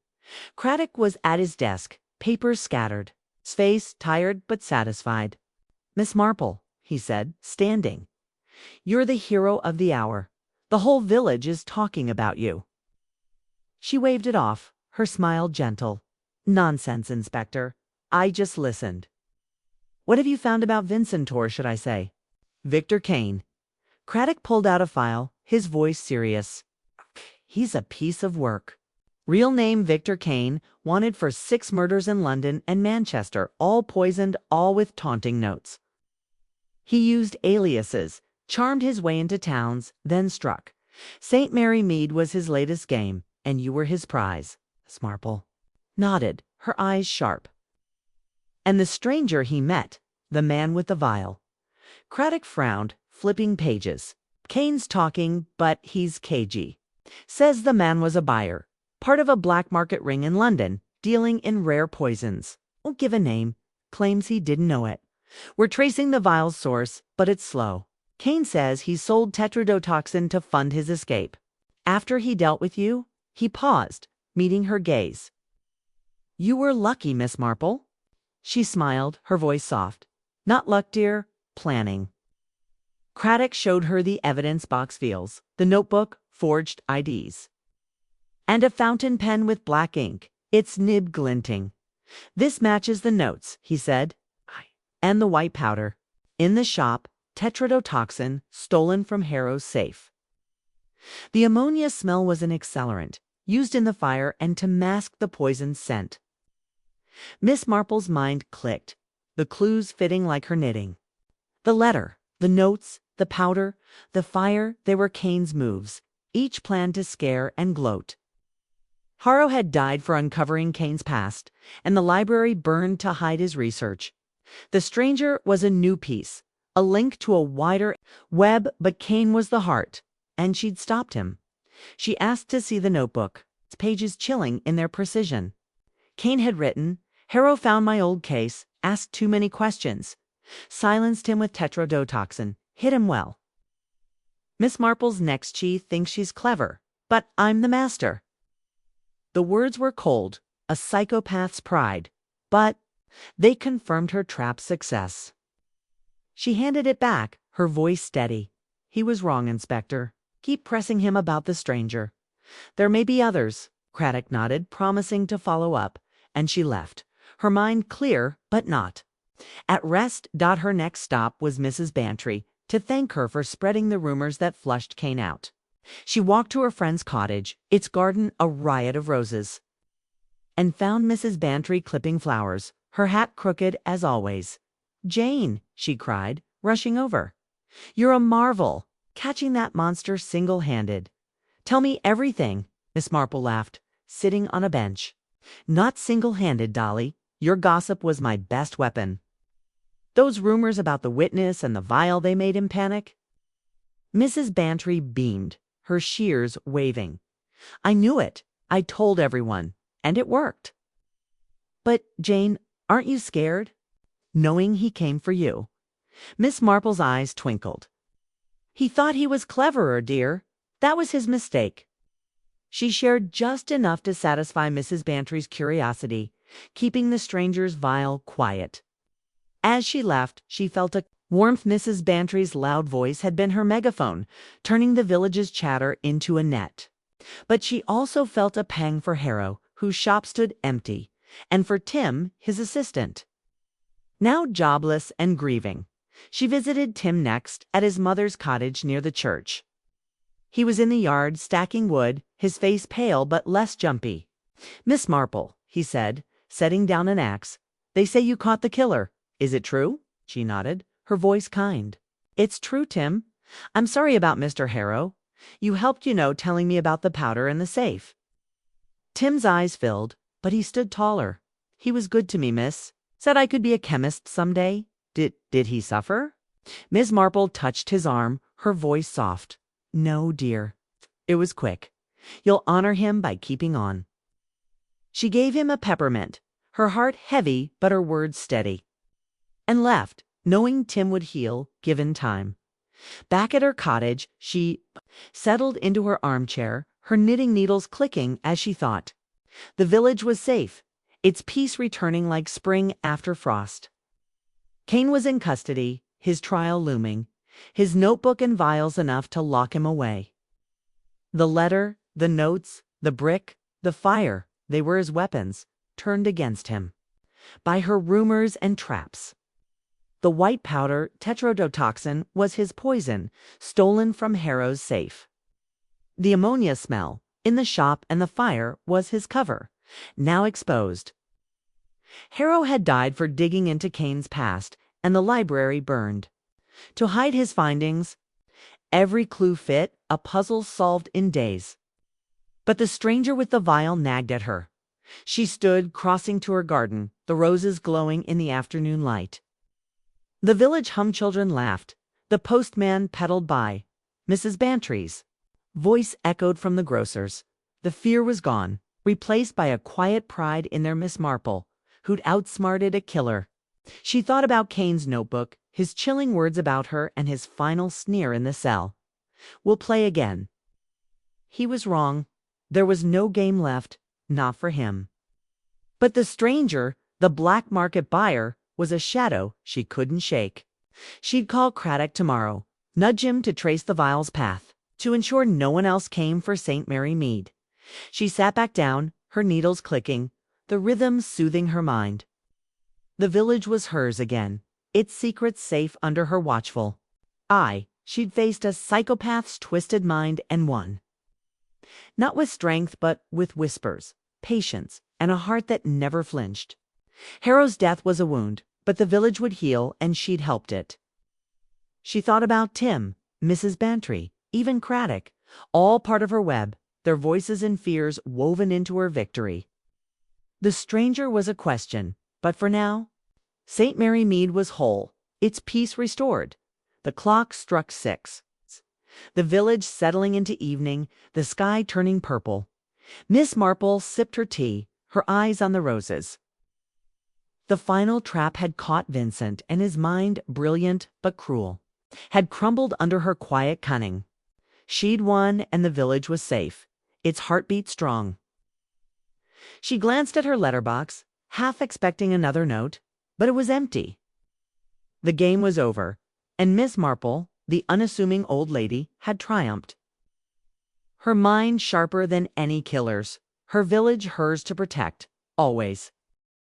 Craddock was at his desk, papers scattered. His face tired but satisfied. "Miss Marple," he said, standing. "You're the hero of the hour. The whole village is talking about you." She waved it off, her smile gentle. "Nonsense, Inspector. I just listened." "What have you found about Vincent, or should I say, Victor Kane?" Craddock pulled out a file, his voice serious. "He's a piece of work. Real name Victor Kane, wanted for 6 murders in London and Manchester, all poisoned, all with taunting notes. He used aliases, charmed his way into towns, then struck. St. Mary Mead was his latest game, and you were his prize." Miss Marple nodded, her eyes sharp. "And the stranger he met, the man with the vial." Craddock frowned, flipping pages. "Kane's talking, but he's cagey. Says the man was a buyer, part of a black market ring in London, dealing in rare poisons. Won't give a name. Claims he didn't know it. We're tracing the vial's source, but it's slow. Kane says he sold tetrodotoxin to fund his escape. After he dealt with you," he paused, meeting her gaze. "You were lucky, Miss Marple." She smiled, her voice soft. "Not luck, dear. Planning." Craddock showed her the evidence box files, the notebook, forged IDs. "And a fountain pen with black ink, its nib glinting. This matches the notes," he said. "And the white powder. In the shop, tetrodotoxin, stolen from Harrow's safe." The ammonia smell was an accelerant, used in the fire and to mask the poison's scent. Miss Marple's mind clicked, the clues fitting like her knitting. The letter, the notes, the powder, the fire, they were Kane's moves, each planned to scare and gloat. Harrow had died for uncovering Kane's past, and the library burned to hide his research. The stranger was a new piece, a link to a wider web, but Kane was the heart, and she'd stopped him. She asked to see the notebook, its pages chilling in their precision. Kane had written, "Harrow found my old case, asked too many questions. Silenced him with tetrodotoxin, hit him well. Miss Marple's next she thinks she's clever, but I'm the master." The words were cold, a psychopath's pride, but they confirmed her trap's success. She handed it back, her voice steady. "He was wrong, Inspector. Keep pressing him about the stranger. There may be others." Craddock nodded, promising to follow up, and she left, her mind clear but not. At rest. Her next stop was Mrs. Bantry, to thank her for spreading the rumors that flushed Kane out. She walked to her friend's cottage, its garden a riot of roses, and found Mrs. Bantry clipping flowers, her hat crooked as always. "Jane," she cried, rushing over. "You're a marvel, catching that monster single-handed. Tell me everything." Miss Marple laughed, sitting on a bench. "Not single-handed, Dolly. Your gossip was my best weapon. Those rumors about the witness and the vial they made him panic." Mrs. Bantry beamed, her shears waving. "I knew it. I told everyone, and it worked." "But, Jane, aren't you scared, knowing he came for you?" Miss Marple's eyes twinkled. "He thought he was cleverer, dear. That was his mistake." She shared just enough to satisfy Mrs. Bantry's curiosity, keeping the stranger's vial quiet. As she left, she felt a warmth. Mrs. Bantry's loud voice had been her megaphone, turning the village's chatter into a net. But she also felt a pang for Harrow, whose shop stood empty, and for Tim, his assistant, now jobless and grieving. She visited Tim next, at his mother's cottage near the church. He was in the yard, stacking wood, his face pale but less jumpy. "Miss Marple," he said, setting down an axe, "they say you caught the killer. Is it true?" She nodded, her voice kind. "It's true, Tim. I'm sorry about Mr. Harrow. You helped, telling me about the powder in the safe." Tim's eyes filled, but he stood taller. "He was good to me, miss. Said I could be a chemist someday. Did he suffer?" Miss Marple touched his arm, her voice soft. "No, dear. It was quick. You'll honor him by keeping on." She gave him a peppermint, her heart heavy but her words steady, and left, knowing Tim would heal, given time. Back at her cottage, she settled into her armchair, her knitting needles clicking as she thought. The village was safe, its peace returning like spring after frost. Cain was in custody, his trial looming, his notebook and vials enough to lock him away. The letter, the notes, the brick, the fire, they were his weapons, turned against him by her rumors and traps. The white powder, tetrodotoxin, was his poison, stolen from Harrow's safe. The ammonia smell, in the shop and the fire, was his cover, now exposed. Harrow had died for digging into Cain's past, and the library burned. To hide his findings, every clue fit, a puzzle solved in days. But the stranger with the vial nagged at her. She stood, crossing to her garden, the roses glowing in the afternoon light. The village hum children laughed. The postman pedaled by. Mrs. Bantry's voice echoed from the grocer's. The fear was gone, replaced by a quiet pride in their Miss Marple, who'd outsmarted a killer. She thought about Cain's notebook, his chilling words about her, and his final sneer in the cell. "We'll play again." He was wrong. There was no game left, not for him. But the stranger, the black market buyer, was a shadow she couldn't shake. She'd call Craddock tomorrow, nudge him to trace the vial's path, to ensure no one else came for St. Mary Mead. She sat back down, her needles clicking, the rhythm soothing her mind. The village was hers again, its secrets safe under her watchful eye. She'd faced a psychopath's twisted mind and won. Not with strength, but with whispers, patience, and a heart that never flinched. Harrow's death was a wound, but the village would heal, and she'd helped it. She thought about Tim, Mrs. Bantry, even Craddock, all part of her web, their voices and fears woven into her victory. The stranger was a question, but for now, St. Mary Mead was whole, its peace restored. The clock struck 6. The village settling into evening, the sky turning purple. Miss Marple sipped her tea, her eyes on the roses. The final trap had caught Vincent, and his mind, brilliant but cruel, had crumbled under her quiet cunning. She'd won, and the village was safe, its heartbeat strong. She glanced at her letterbox, half expecting another note, but it was empty. The game was over, and Miss Marple, the unassuming old lady, had triumphed. Her mind sharper than any killer's, her village hers to protect, always.